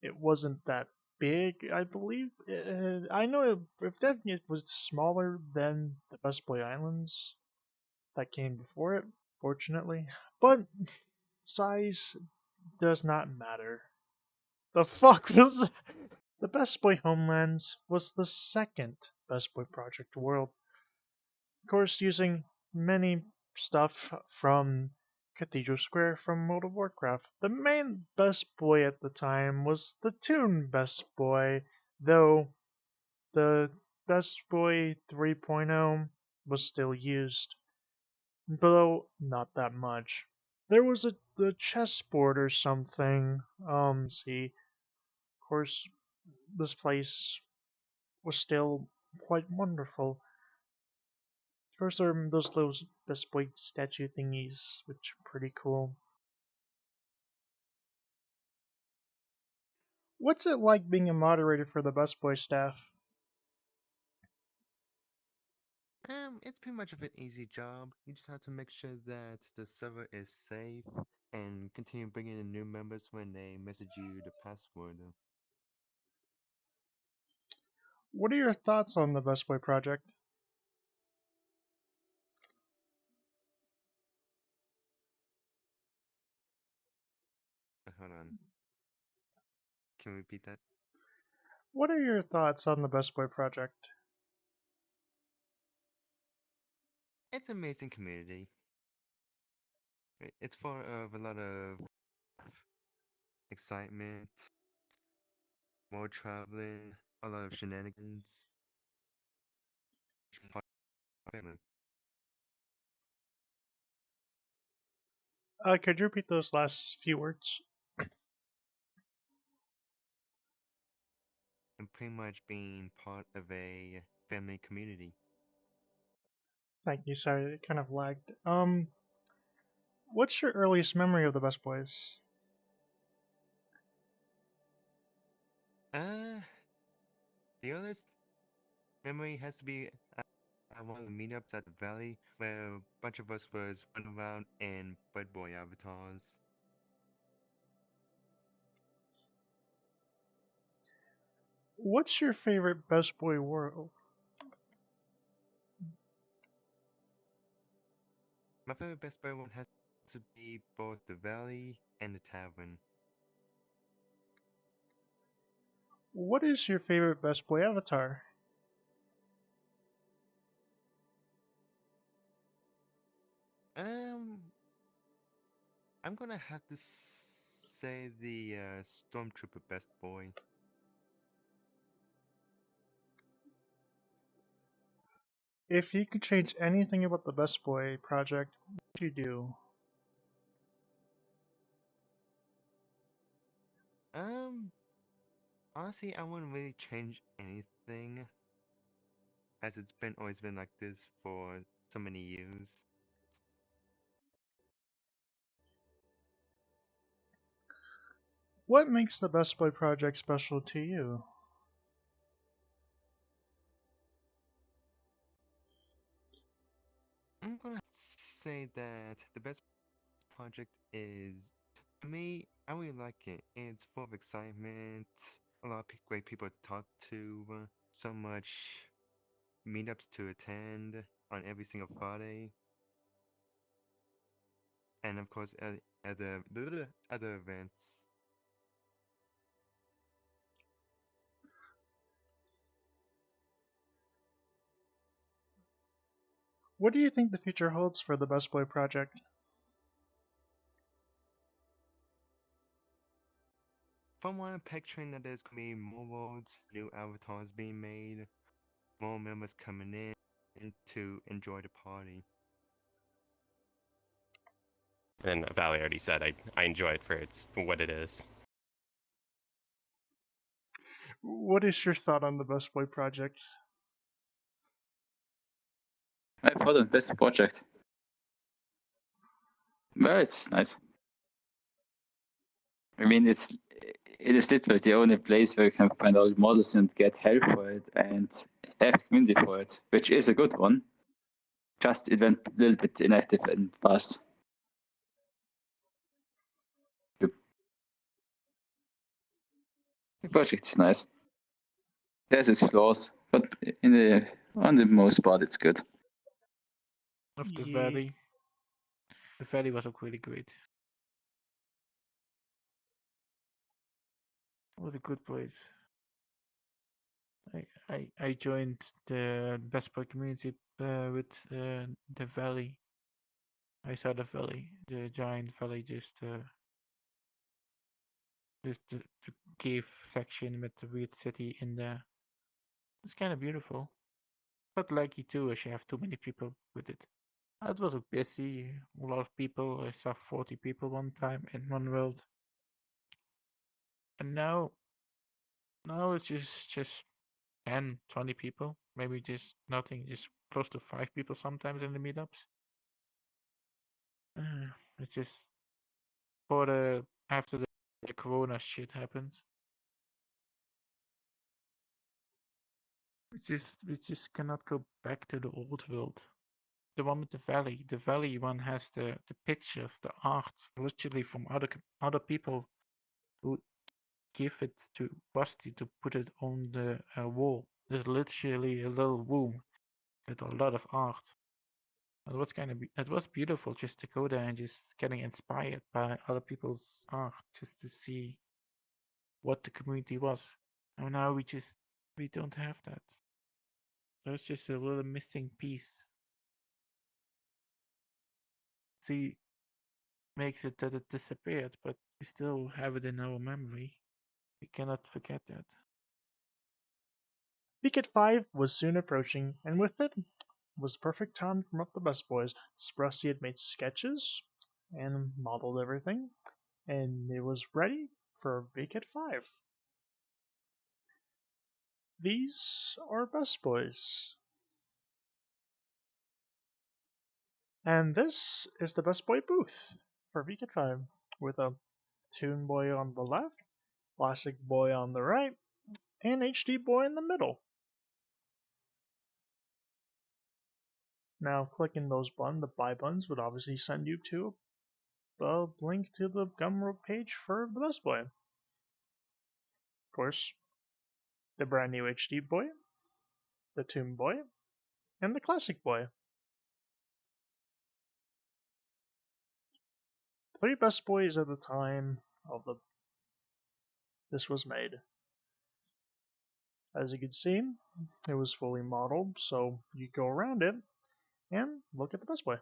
B: it wasn't that big, I believe. I know if that it was smaller than the Bestboi Islands that came before it, fortunately. But size does not matter. The fuck was the Bestboi Homelands was the second Bestboi Project world. Of course, using many stuff from Cathedral Square from World of Warcraft. The main Bestboi at the time was the Toon Bestboi, though the Bestboi 3.0 was still used, though not that much. There was the chessboard or something. See, of course, this place was still quite wonderful. Of course, there are those little Bestboi statue thingies, which are pretty cool. What's it like being a moderator for the Bestboi staff?
M: It's pretty much of an easy job. You just have to make sure that the server is safe and continue bringing in new members when they message you the password.
B: What are your thoughts on the Bestboi project?
M: Hold on. Can we repeat that?
B: What are your thoughts on the Bestboi project?
M: It's an amazing community. It's full of a lot of excitement, more traveling, a lot of shenanigans.
B: Could you repeat those last few words?
M: And pretty much being part of a family community.
B: Thank you. Sorry, it kind of lagged. What's your earliest memory of the Bestbois?
M: The oldest memory has to be at one of the meetups at the Valley, where a bunch of us was running around in Bestboi avatars.
B: What's your favorite Bestboi world?
M: My favorite Bestboi one has to be both the Valley and the Tavern.
B: What is your favorite Bestboi avatar?
M: I'm gonna have to say the Stormtrooper Bestboi.
B: If you could change anything about the Bestboi project, what would you do?
M: Honestly, I wouldn't really change anything, as it's always been like this for so many years.
B: What makes the Bestboi project special to you?
M: I'm gonna say that the best project is, to me, I really like it. It's full of excitement, a lot of great people to talk to, so much meetups to attend on every single Friday, and of course other events.
B: What do you think the future holds for the Bestboi project?
M: From what I'm picturing, that there's gonna be more worlds, new avatars being made, more members coming in. and to enjoy the party.
C: And Valley already said I enjoy it for what it is.
B: What is your thought on the Bestboi Project?
N: I thought the best project. Well, it's nice. I mean, it is literally the only place where you can find all models and get help for it and have community for it, which is a good one. Just it went a little bit inactive and fast. The project is nice. It has its flaws, but on the most part, it's good.
J: Of the valley. The valley was really great. It was a good place. I joined the Bestboi community with the valley. I saw the valley, the giant valley, just the cave section with the weird city in there. It's kind of beautiful, but laggy too, as you have too many people with it. It was busy, a lot of people. I saw 40 people one time in one world, and now it's just 10, 20 people, maybe just nothing, just close to 5 people sometimes in the meetups. It's just after the corona shit happens. We just cannot go back to the old world. The one with the valley. The valley one has the pictures, the art, literally from other people who give it to Basti to put it on the wall. There's literally a little room with a lot of art. It was beautiful just to go there and just getting inspired by other people's art, just to see what the community was. And now we don't have that. There's just a little missing piece. See, makes it that it disappeared, but we still have it in our memory. We cannot forget that.
B: VCAT 5 was soon approaching, and with it was the perfect time to promote the Bestbois. Rusty had made sketches and modeled everything, and it was ready for VCAT 5. These are Bestbois. And this is the Bestboi booth for VCAT 5, with a Toon Boy on the left, Classic Boy on the right, and HD Boy in the middle. Now, clicking those the buy buttons would obviously send you to a link to the Gumroad page for the Bestboi. Of course, the brand new HD Boy, the Toon Boy, and the Classic Boy. 3 Bestbois at the time of this was made. As you can see, it was fully modeled, so you go around it and look at the Bestboi.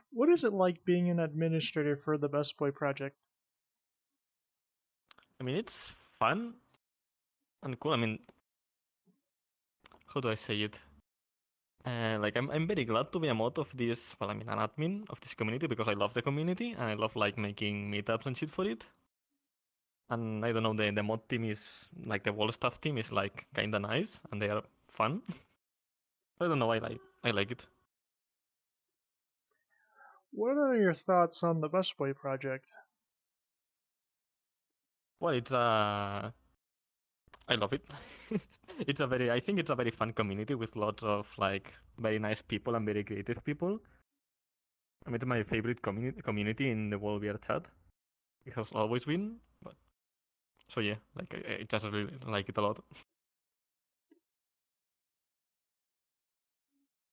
B: What is it like being an administrator for the Bestboi project?
J: I mean, it's fun and cool. I mean, how do I say it? Like I'm very glad to be a mod of this. Well, I mean, an admin of this community because I love the community and I love like making meetups and shit for it. And I don't know, the mod team is like the wall staff team is like kinda nice and they are fun. I don't know, I like it.
B: What are your thoughts on the Bestboi project?
J: Well, it's I love it. I think it's a very fun community with lots of like very nice people and very creative people. I mean, it's my favorite community in the world VR chat. It has always been, but so yeah, like I just really like it a lot.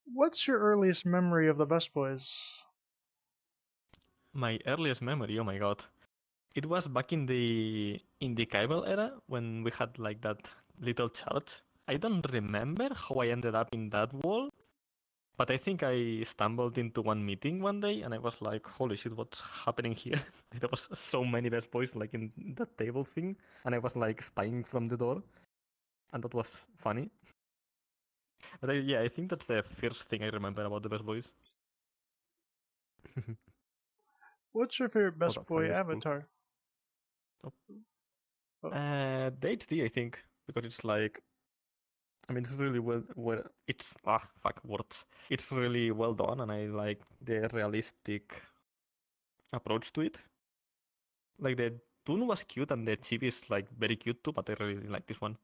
B: What's your earliest memory of the Bestbois?
J: My earliest memory, oh my god. It was back in the Kybel era when we had like that little church. I don't remember how I ended up in that wall, But I think I stumbled into one meeting one day and I was like, holy shit, what's happening here? There was so many Best Boys like in that table thing, and I was like spying from the door, and that was funny. But yeah, I think that's the first thing I remember about the Best Boys.
B: What's your favorite Best
J: that
B: Boy
J: funny is cool.
B: avatar?
J: The HD, I think, because it's like, I mean, it's really well it's words. It's really well done, and I like the realistic approach to it. Like the Toon was cute, and the Chibi is like very cute too, but I really like this one.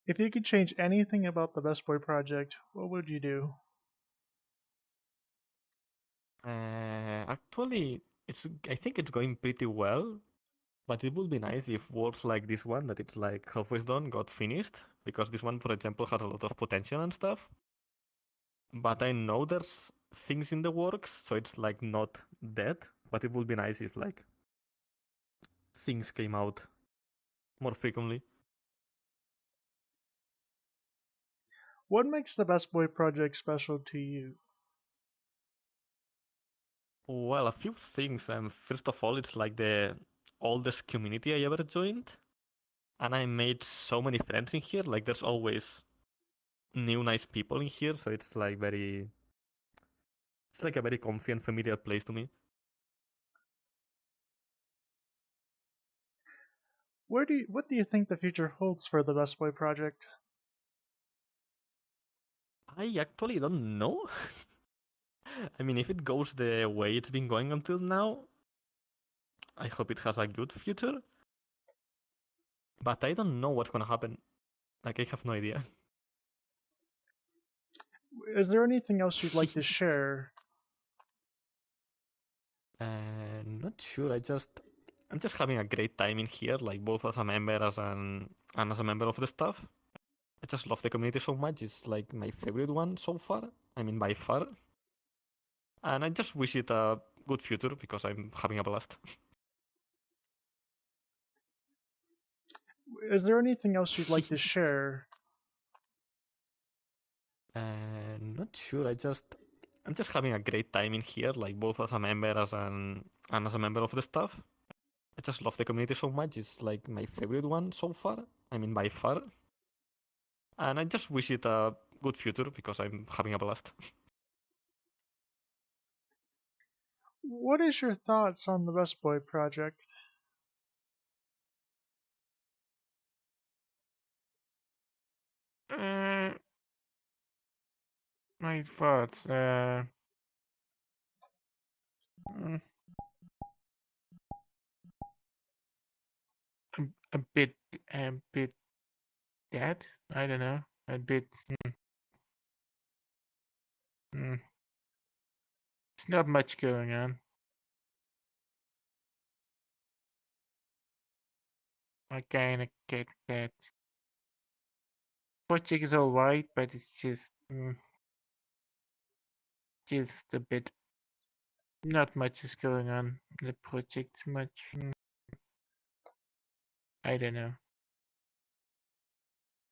B: If you could change anything about the Bestboi project, what would you do?
J: Actually, I think it's going pretty well, but it would be nice if works like this one, that it's like halfway done, got finished, because this one, for example, has a lot of potential and stuff. But I know there's things in the works, so it's like not dead, but it would be nice if like things came out more frequently.
B: What makes the Bestboi project special to you?
J: Well, a few things. First of all, it's like the oldest community I ever joined, and I made so many friends in here. Like, there's always new nice people in here, so it's like it's like a very comfy and familiar place to me.
B: What do you think the future holds for the Bestboi project?
J: I actually don't know. I mean, if it goes the way it's been going until now, I hope it has a good future. But I don't know what's gonna happen. Like, I have no idea.
B: Is there anything else you'd like to share?
J: Not sure. I'm just having a great time in here, like both as a member and as a member of the staff. I just love the community so much. It's like my favorite one so far. I mean, by far. And I just wish it a good future because I'm having a blast.
B: Is there anything else you'd like to share?
J: Not sure. I'm just having a great time in here, like both as a member and as a member of the staff. I just love the community so much. It's like my favorite one so far. I mean, by far. And I just wish it a good future because I'm having a blast.
B: What is your thoughts on the Bestboi project?
I: My thoughts. A bit dead. I don't know. A bit. There's not much going on. I kinda get that. Project is alright, but it's just a bit. Not much is going on in the project. Much. I don't know.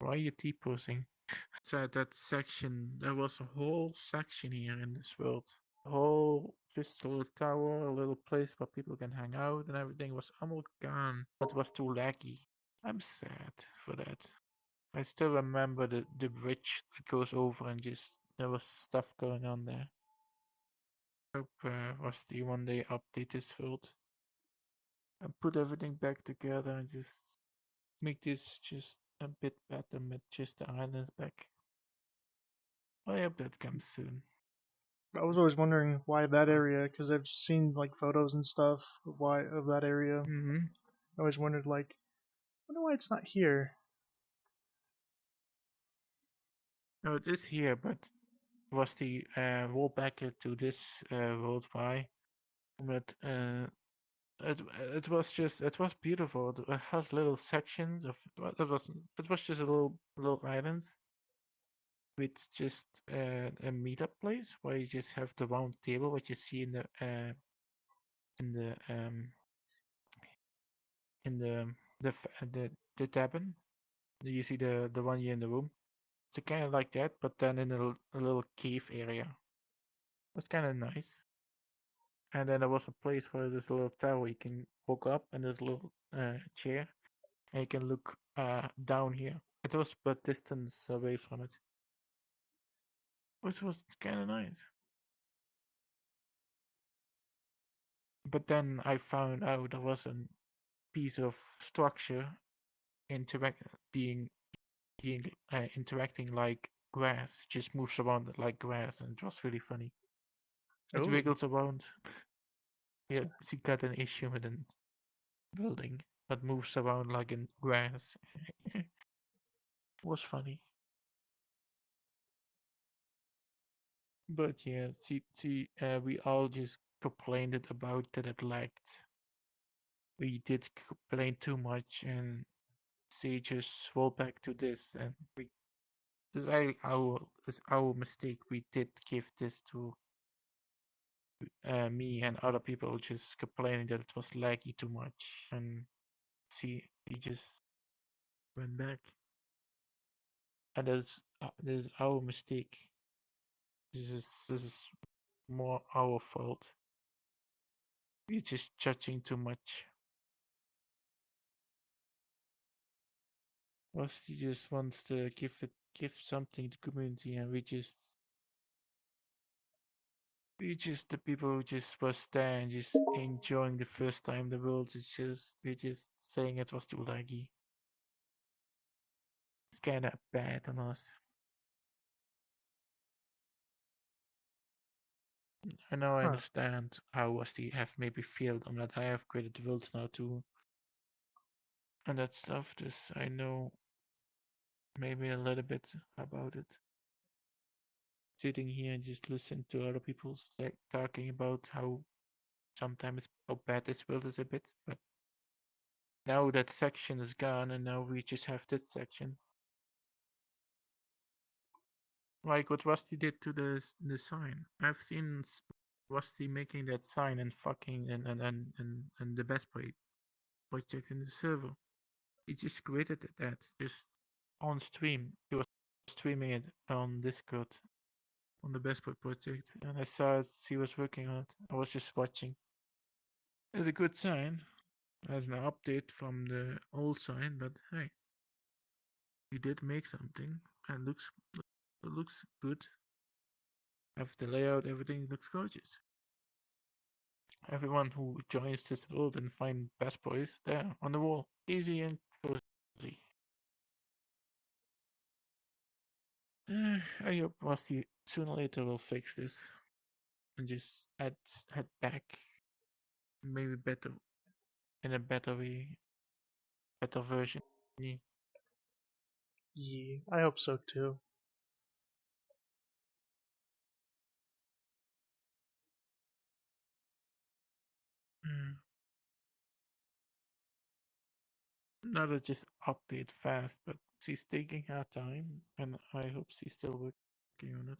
I: Why are you T-posing? So that section, there was a whole section here in this world. A whole, just a little tower, a little place where people can hang out and everything was almost gone. But it was too laggy. I'm sad for that. I still remember the bridge that goes over and just, there was stuff going on there. Hope Rusty one day update this world. And put everything back together and just make this just a bit better with just the islands back. I hope that comes soon.
B: I was always wondering why that area, because I've seen like photos and stuff of that area.
I: Mm-hmm.
B: I always wondered, like, I wonder why it's not here.
I: No, it is here, but was the roll back to this world why? But it was beautiful. It has little sections of it was just a little islands with just a meetup place where you just have the round table what you see in the in the tavern. You see the one here in the room.
O: it's kind of like that, but then in a little cave area. It was kind of nice. And then there was a place where there's a little tower you can walk up, and there's a little chair, and you can look down here. It was but distance away from it, which was kind of nice. But then I found out there was a piece of structure being interacting like grass. It just moves around like grass, and it was really funny. It
B: Ooh.
O: wiggles around. Yeah, she got an issue with a building that moves around like in grass. It was funny. But yeah, we all just complained about that it lagged. We did complain too much, and she just rolled back to this, and this is our mistake. We did give this to me and other people just complaining that it was laggy too much, and we just went back, and this is our mistake. This is more our fault. We're just judging too much. Rusty just wants to give something to community, and we just the people who just was there and just enjoying the first time the world. We're just saying it was too laggy. It's kind of bad on us. I know I understand how Rusty have maybe failed on that. I have created worlds now too, and that stuff. Just I know maybe a little bit about it. Sitting here and just listen to other people talking about how sometimes how bad this world is a bit, but now that section is gone, and now we just have this section. Like what Rusty did to the sign. I've seen Rusty making that sign and fucking and the Bestboi Project in the server. He just created that just on stream. He was streaming it on Discord on the Bestboi Project, and I saw he was working on it. I was just watching. It's a good sign. As an update from the old sign, but hey, he did make something and it looks good. Have the layout, everything looks gorgeous. Everyone who joins this world and find Best Boys there on the wall, easy and cozy. I hope Rusty sooner or later will fix this and just head back, maybe better, in a better way, better version.
B: Yeah, I hope so too.
O: Not to just update fast, but she's taking her time, and I hope she's still working on it.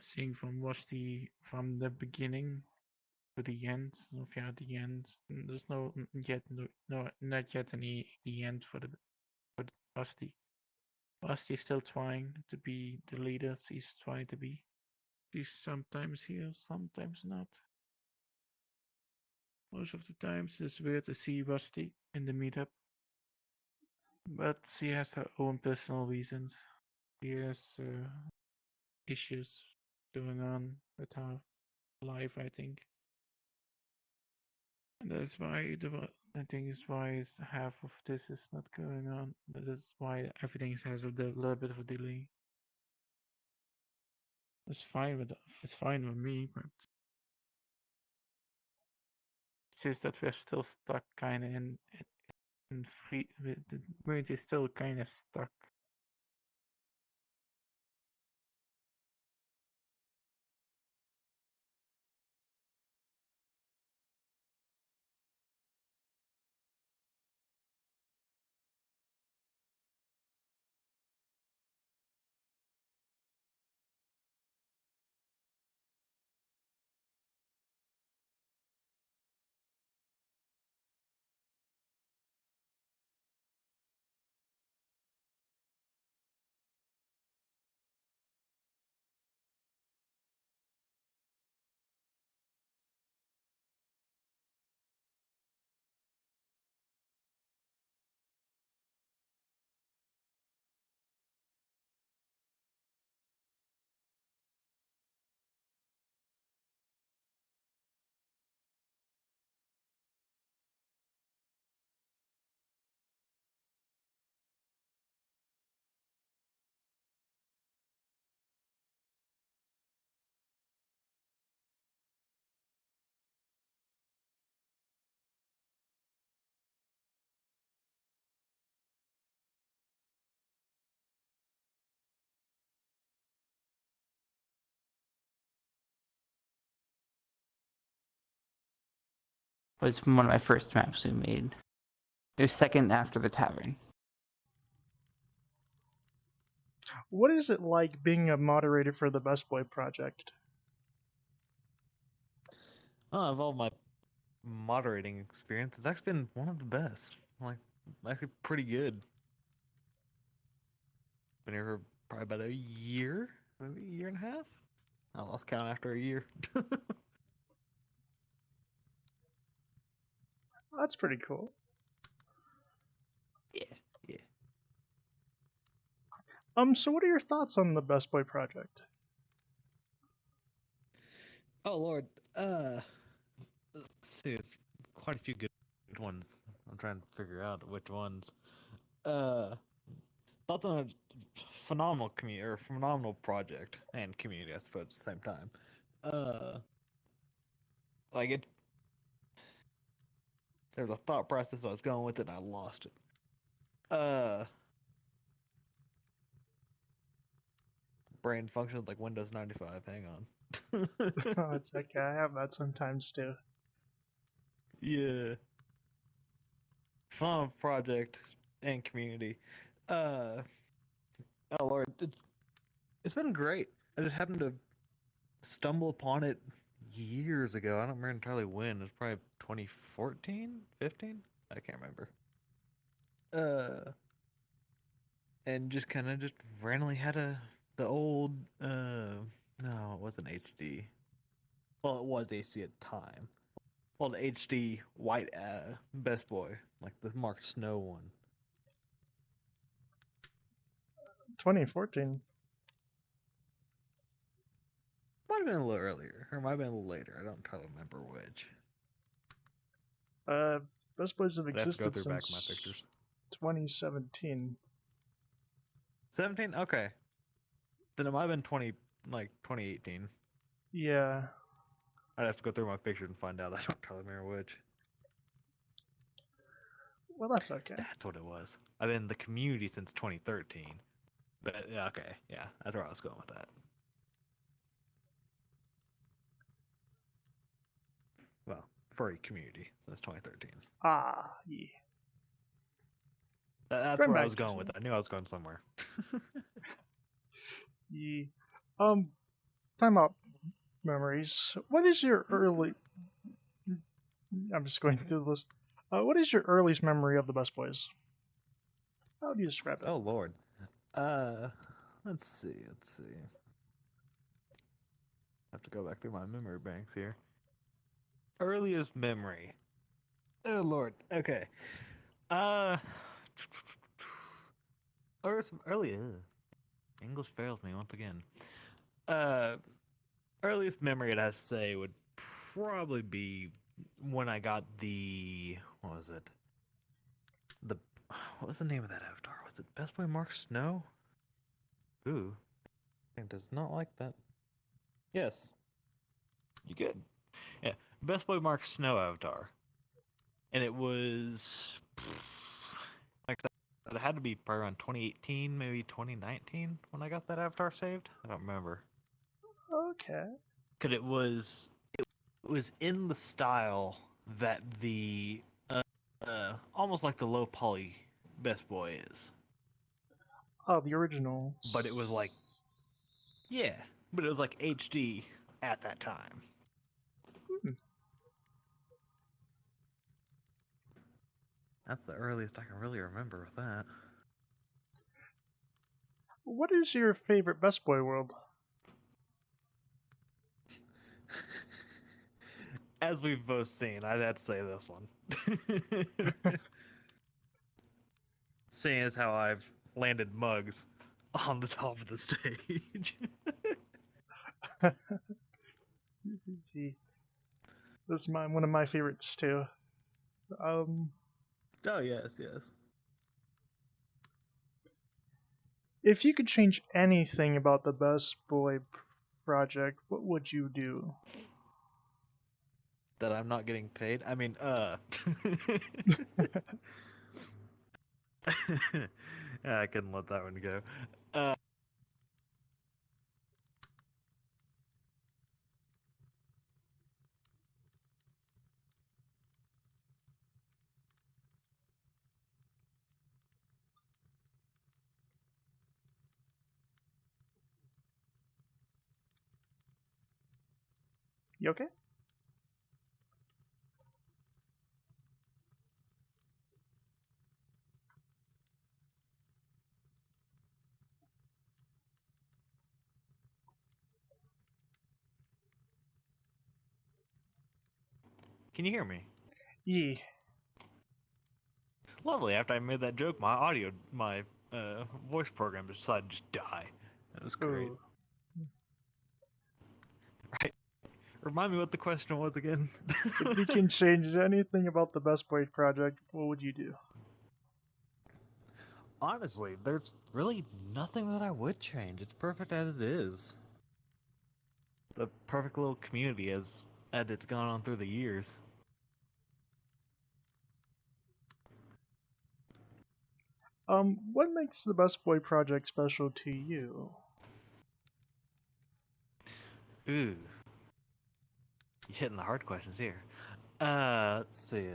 O: Seeing from from the beginning to the end, the end. There's no not yet the end for Rusty. Rusty's still trying to be the leader she's trying to be. She's sometimes here, sometimes not. Most of the times it's weird to see Rusty in the meetup. But she has her own personal reasons. She has issues going on with her life, I think. And that's why I think is why half of this is not going on. That is why everything has a little bit of a delay. It's fine with me, but it's just that we're still stuck kind of in free. The community is still kind of stuck.
I: was one of my first maps we made. It was second after the tavern.
B: What is it like being a moderator for the Bestboi Project?
J: Of all my moderating experience, it's actually been one of the best. Like, actually pretty good. Been here for probably about a year, maybe a year and a half. I lost count after a year.
B: That's pretty cool.
J: Yeah.
B: So what are your thoughts on the Bestboi Project?
J: Oh Lord, let's see, it's quite a few good ones. I'm trying to figure out which ones. Thoughts on a phenomenal community or phenomenal project and community, I suppose, at the same time. Like it. There's a thought process I was going with it, and I lost it. Brain functions like Windows 95. Hang on.
B: Oh, it's okay. I have that sometimes too.
J: Yeah. Fun project and community. Oh Lord, it's been great. I just happened to stumble upon it years ago. I don't remember entirely when. It was probably 2014, 15. I can't remember. And just kind of just randomly had the old no, it wasn't HD. Well, it was HD at the time. Well, the HD white Bestboi, like the Mark Snow one.
B: 2014.
J: Might have been a little earlier, or might have been a little later. I don't entirely remember which.
B: Bestbois have existed
J: back my
B: since
J: pictures.
B: 2017.
J: 17? Okay. Then it might have been 2018.
B: Yeah.
J: I'd have to go through my pictures and find out. I don't entirely remember which.
B: Well, that's okay.
J: That's what it was. I've been in the community since 2013. But yeah, okay, yeah, that's where I was going with that. Well, furry community since 2013.
B: Ah, yeah.
J: That's
B: Going
J: where I
B: back
J: was going
B: to-
J: with it. I knew I was going somewhere.
B: Yeah. Time out memories. What is your early? I'm just going through the list. What is your earliest memory of the Bestbois? How would you describe it?
J: Oh Lord. Let's see. I have to go back through my memory banks here. Earliest memory. Oh Lord. Okay. Early. English fails me once again. Earliest memory I'd have to say would probably be when I got the what was the name of that avatar? Was it Bestboi Mark Snow? Ooh, it does not like that. Yes, you good? Yeah, Bestboi Mark Snow avatar, and it was like that. It had to be probably around 2018, maybe 2019 when I got that avatar saved. I don't remember.
B: Okay.
J: Cause it was in the style that the almost like the low poly Bestboi is.
B: Oh, the original.
J: But it was like but it was like HD at that time. That's the earliest I can really remember with that.
B: What is your favorite Bestboi world?
J: As we've both seen, I'd have to say this one. Seeing as how I've landed mugs on the top of the stage.
B: This is one of my favorites too.
J: Oh yes.
B: If you could change anything about the Bestboi Project, what would you do?
J: That I'm not getting paid? I mean, I couldn't let that one go.
B: You okay?
J: Can you hear me?
B: Yeah.
J: Lovely. After I made that joke, my voice program decided to just die. That was great.
B: Ooh.
J: Right. Remind me what the question was again.
B: If you can change anything about the Bestboi Project, what would you do?
J: Honestly, there's really nothing that I would change. It's perfect as it is. The perfect little community as it's gone on through the years.
B: What makes the Bestboi Project special to you?
J: Ooh. You're hitting the hard questions here. Let's see.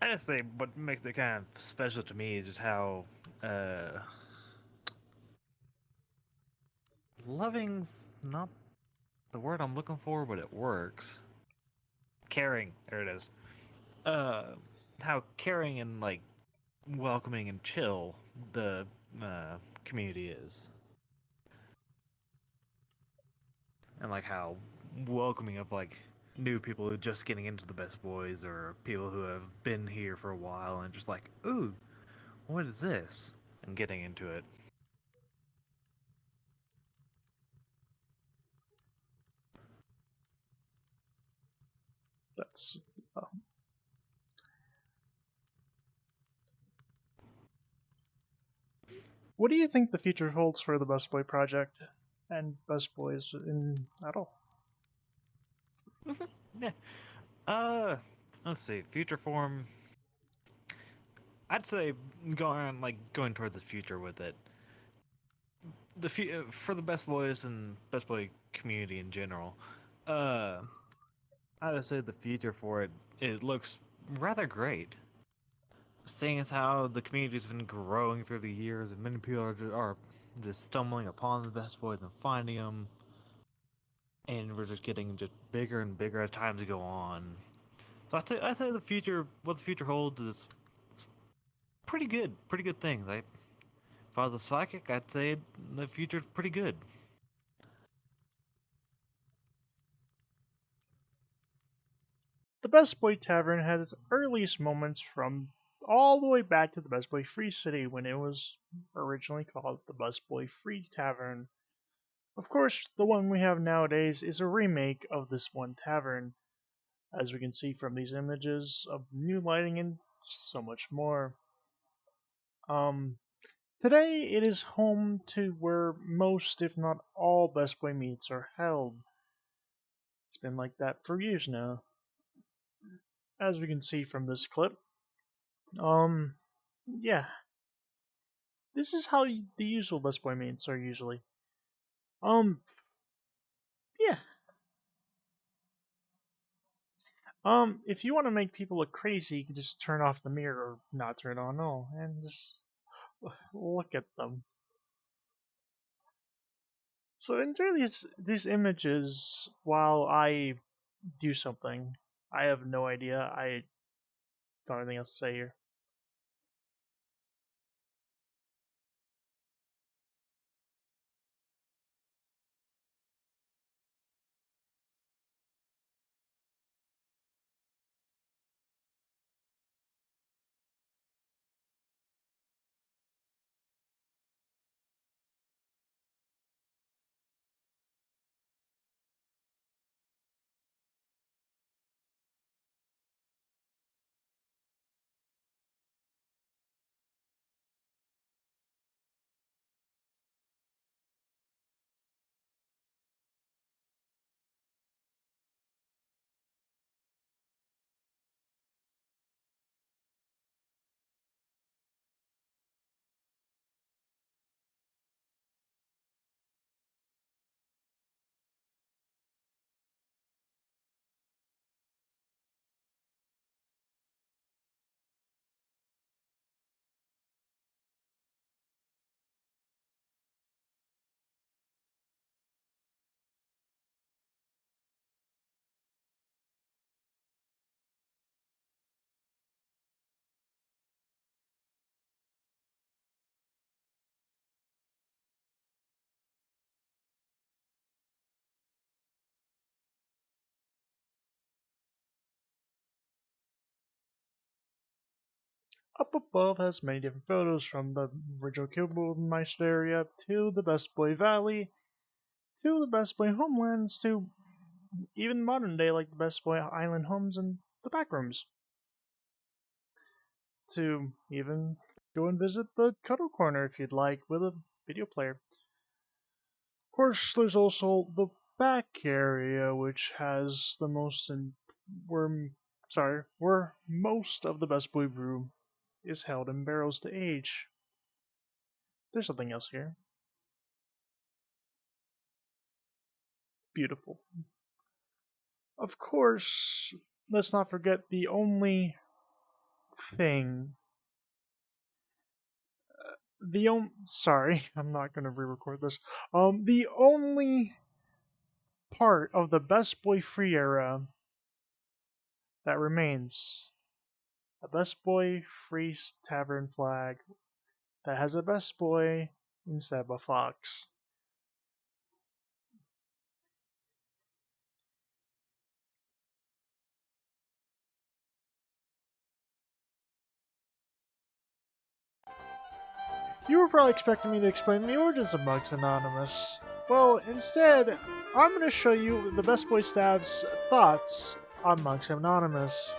J: I just say what makes it kind of special to me is just how, loving's not the word I'm looking for, but it works. Caring, there it is. How caring and, like, welcoming and chill the, community is. And, like, how welcoming of, like, new people who are just getting into the Best Boys or people who have been here for a while and just like, ooh, what is this? And getting into it.
B: That's what do you think the future holds for the Bestboi Project and Best Boys in at all?
J: Yeah. Let's see. Future form. I'd say going towards the future with it. For the Best Boys and Best Boy community in general. I would say the future for it looks rather great. Seeing as how the community's been growing through the years, and many people are just stumbling upon the Best Boys and finding them, and we're just getting just bigger and bigger as time to go on. So I say what the future holds is pretty good things. If I was a psychic, I'd say the future's pretty good.
B: The Bestboi Tavern had its earliest moments from all the way back to the Bestboi Free City when it was originally called the Bestboi Free Tavern. Of course, the one we have nowadays is a remake of this one tavern, as we can see from these images of new lighting and so much more. Today it is home to where most, if not all, Bestboi meets are held. It's been like that for years now, as we can see from this clip. Yeah. This is how the usual Bestboi meets are usually. Yeah. If you want to make people look crazy, you can just turn off the mirror or not turn it on at all, and just look at them. So enjoy these images while I do something. I have no idea. I don't have anything else to say here. Up above has many different photos from the original Kibblmeister area to the Bestboi Valley to the Bestboi homelands to even modern day like the Bestboi Island homes and the backrooms. To even go and visit the Cuddle Corner if you'd like with a video player. Of course, there's also the back area, which has the most where most of the Bestboi brew is held in barrels to age. There's something else here. Beautiful. Of course, let's not forget the only thing. Sorry, I'm not gonna re-record this. The only part of the Bestboi free era that remains, a Bestboi free tavern flag that has a Bestboi instead of a fox. You were probably expecting me to explain the origins of Mugs Anonymous. Well, instead, I'm going to show you the Bestboi Staff's thoughts on Mugs Anonymous.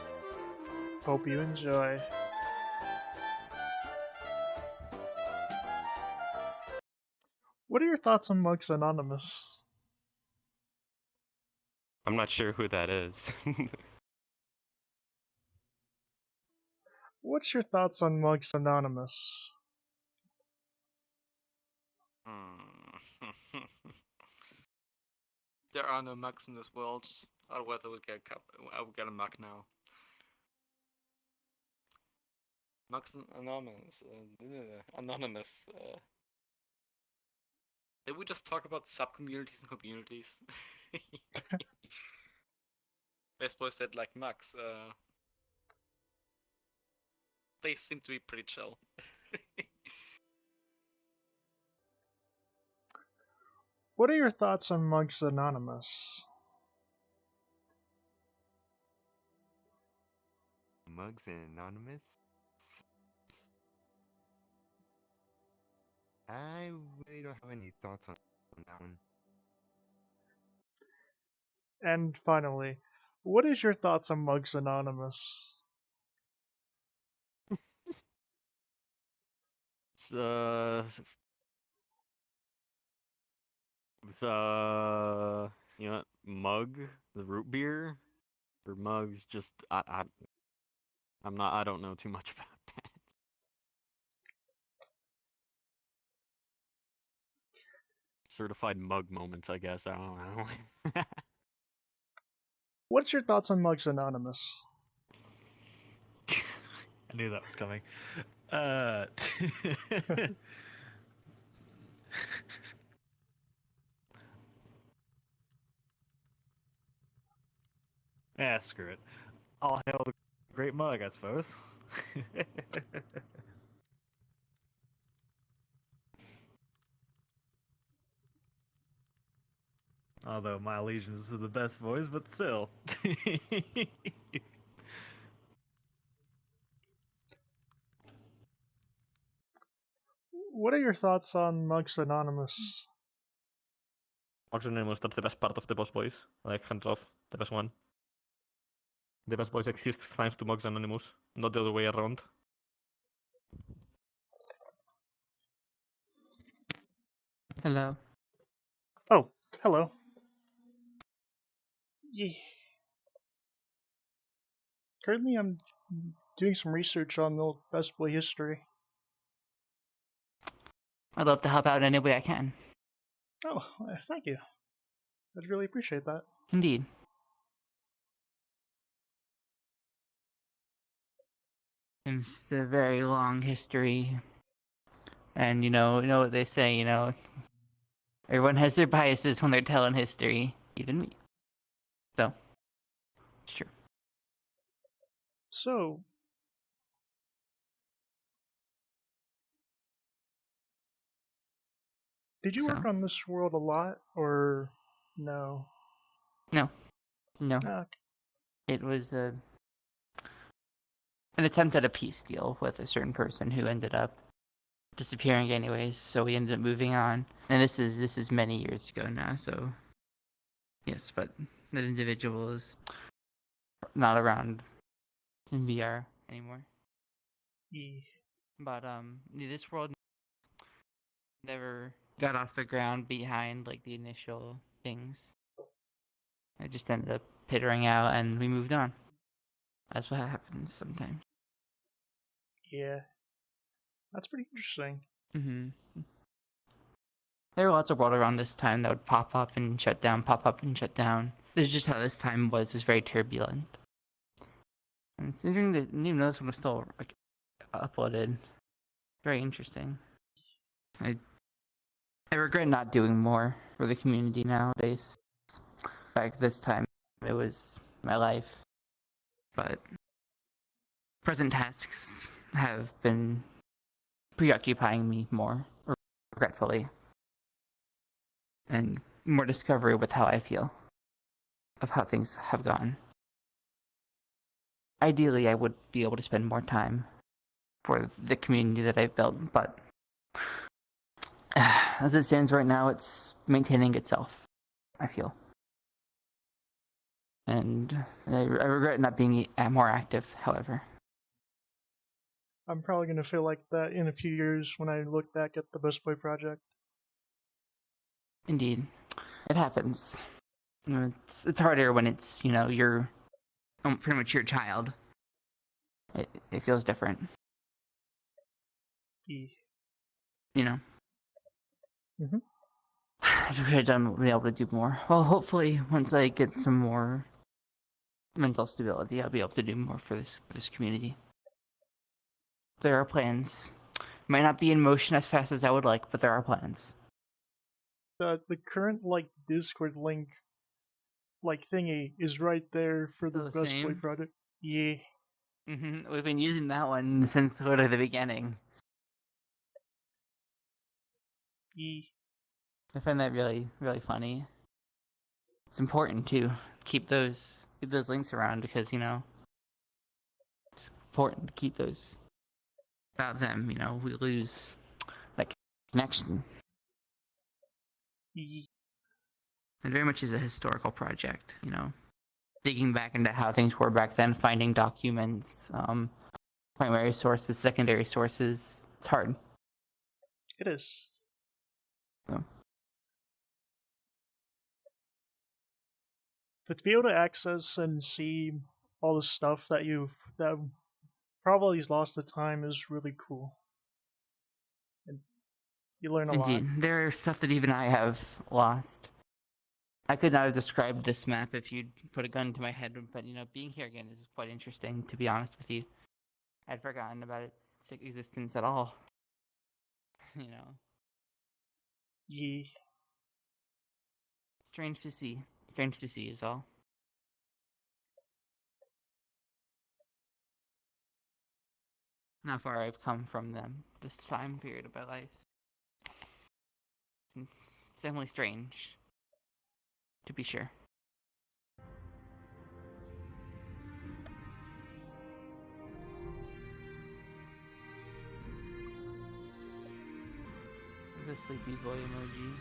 B: Hope you enjoy. What are your thoughts on Mugs Anonymous?
C: I'm not sure who that is.
B: What's your thoughts on Mugs Anonymous?
K: There are no mugs in this world. Otherwise, I would get a mug now. Mugs Anonymous. Anonymous. Did we just talk about sub-communities and communities? Bestboi said like mugs. They seem to be pretty chill.
B: What are your thoughts on Mugs Anonymous?
M: Mugs Anonymous? I really don't have any thoughts on that one.
B: And finally, what is your thoughts on Mugs Anonymous?
L: You know, Mug, the root beer, or Mugs. Just I don't know too much about that. Certified mug moments, I guess. I don't know.
B: What's your thoughts on Mugs Anonymous?
J: I knew that was coming. Yeah, screw it. All hail the great mug, I suppose. Although my allegiance is to the Bestbois, but still.
B: What are your thoughts on Mugs Anonymous?
J: Mugs Anonymous, that's the best part of the Bestbois. Like, hands off, the best one. The Bestbois exist thanks to Mugs Anonymous, not the other way around.
I: Hello.
B: Oh, hello. Yeah. Currently, I'm doing some research on the Bestboi history.
I: I'd love to help out in any way I can.
B: Oh, thank you. I'd really appreciate that.
I: Indeed. It's a very long history. And you know what they say, everyone has their biases when they're telling history, even me. So, it's true.
B: So, did you work on this world a lot, or no?
I: No.
B: Okay.
I: It was an attempt at a peace deal with a certain person who ended up disappearing anyways, so we ended up moving on. And this is many years ago now, so yes, but that individual is not around in VR anymore.
B: Yeah.
I: But this world never got off the ground behind like the initial things. It just ended up pittering out, and we moved on. That's what happens sometimes.
B: Yeah. That's pretty interesting.
I: Mm-hmm. There were lots of world around this time that would pop up and shut down, pop up and shut down. This is just how this time was very turbulent. And it's interesting that even though this one was still like uploaded. Very interesting. I regret not doing more for the community nowadays. Back this time, it was my life. But present tasks have been preoccupying me more, regretfully. And more discovery with how I feel of how things have gone. Ideally, I would be able to spend more time for the community that I've built, but as it stands right now, it's maintaining itself, I feel. And I regret not being more active, however.
B: I'm probably going to feel like that in a few years when I look back at the Bestboi project.
I: Indeed. It happens. It's harder when it's, you're pretty much your child. It feels different.
B: Yeah.
I: Mm-hmm. I just wish I'd been able to do more. Well, hopefully, once I get some more mental stability, I'll be able to do more for this community. There are plans. Might not be in motion as fast as I would like, but there are plans.
B: The current Discord link thingy is right there for the Bestboi project. Yeah.
I: Mm-hmm. We've been using that one since literally the beginning.
B: Yeah.
I: I find that really, really funny. It's important to keep those links around because it's important to keep those. Without them, we lose connection.
B: Yeah.
I: It very much is a historical project, digging back into how things were back then, finding documents, primary sources, secondary sources. It's hard.
B: It is.
I: So.
B: But to be able to access and see all the stuff that probably has lost the time is really cool. And you learn a lot.
I: Indeed. There's stuff that even I have lost. I could not have described this map if you'd put a gun to my head, but being here again is quite interesting, to be honest with you. I'd forgotten about its existence at all.
B: Yeah.
I: Strange to see. Strange to see as well. How far I've come from them this time period of my life. It's definitely strange. To be sure. The sleepy boy emoji.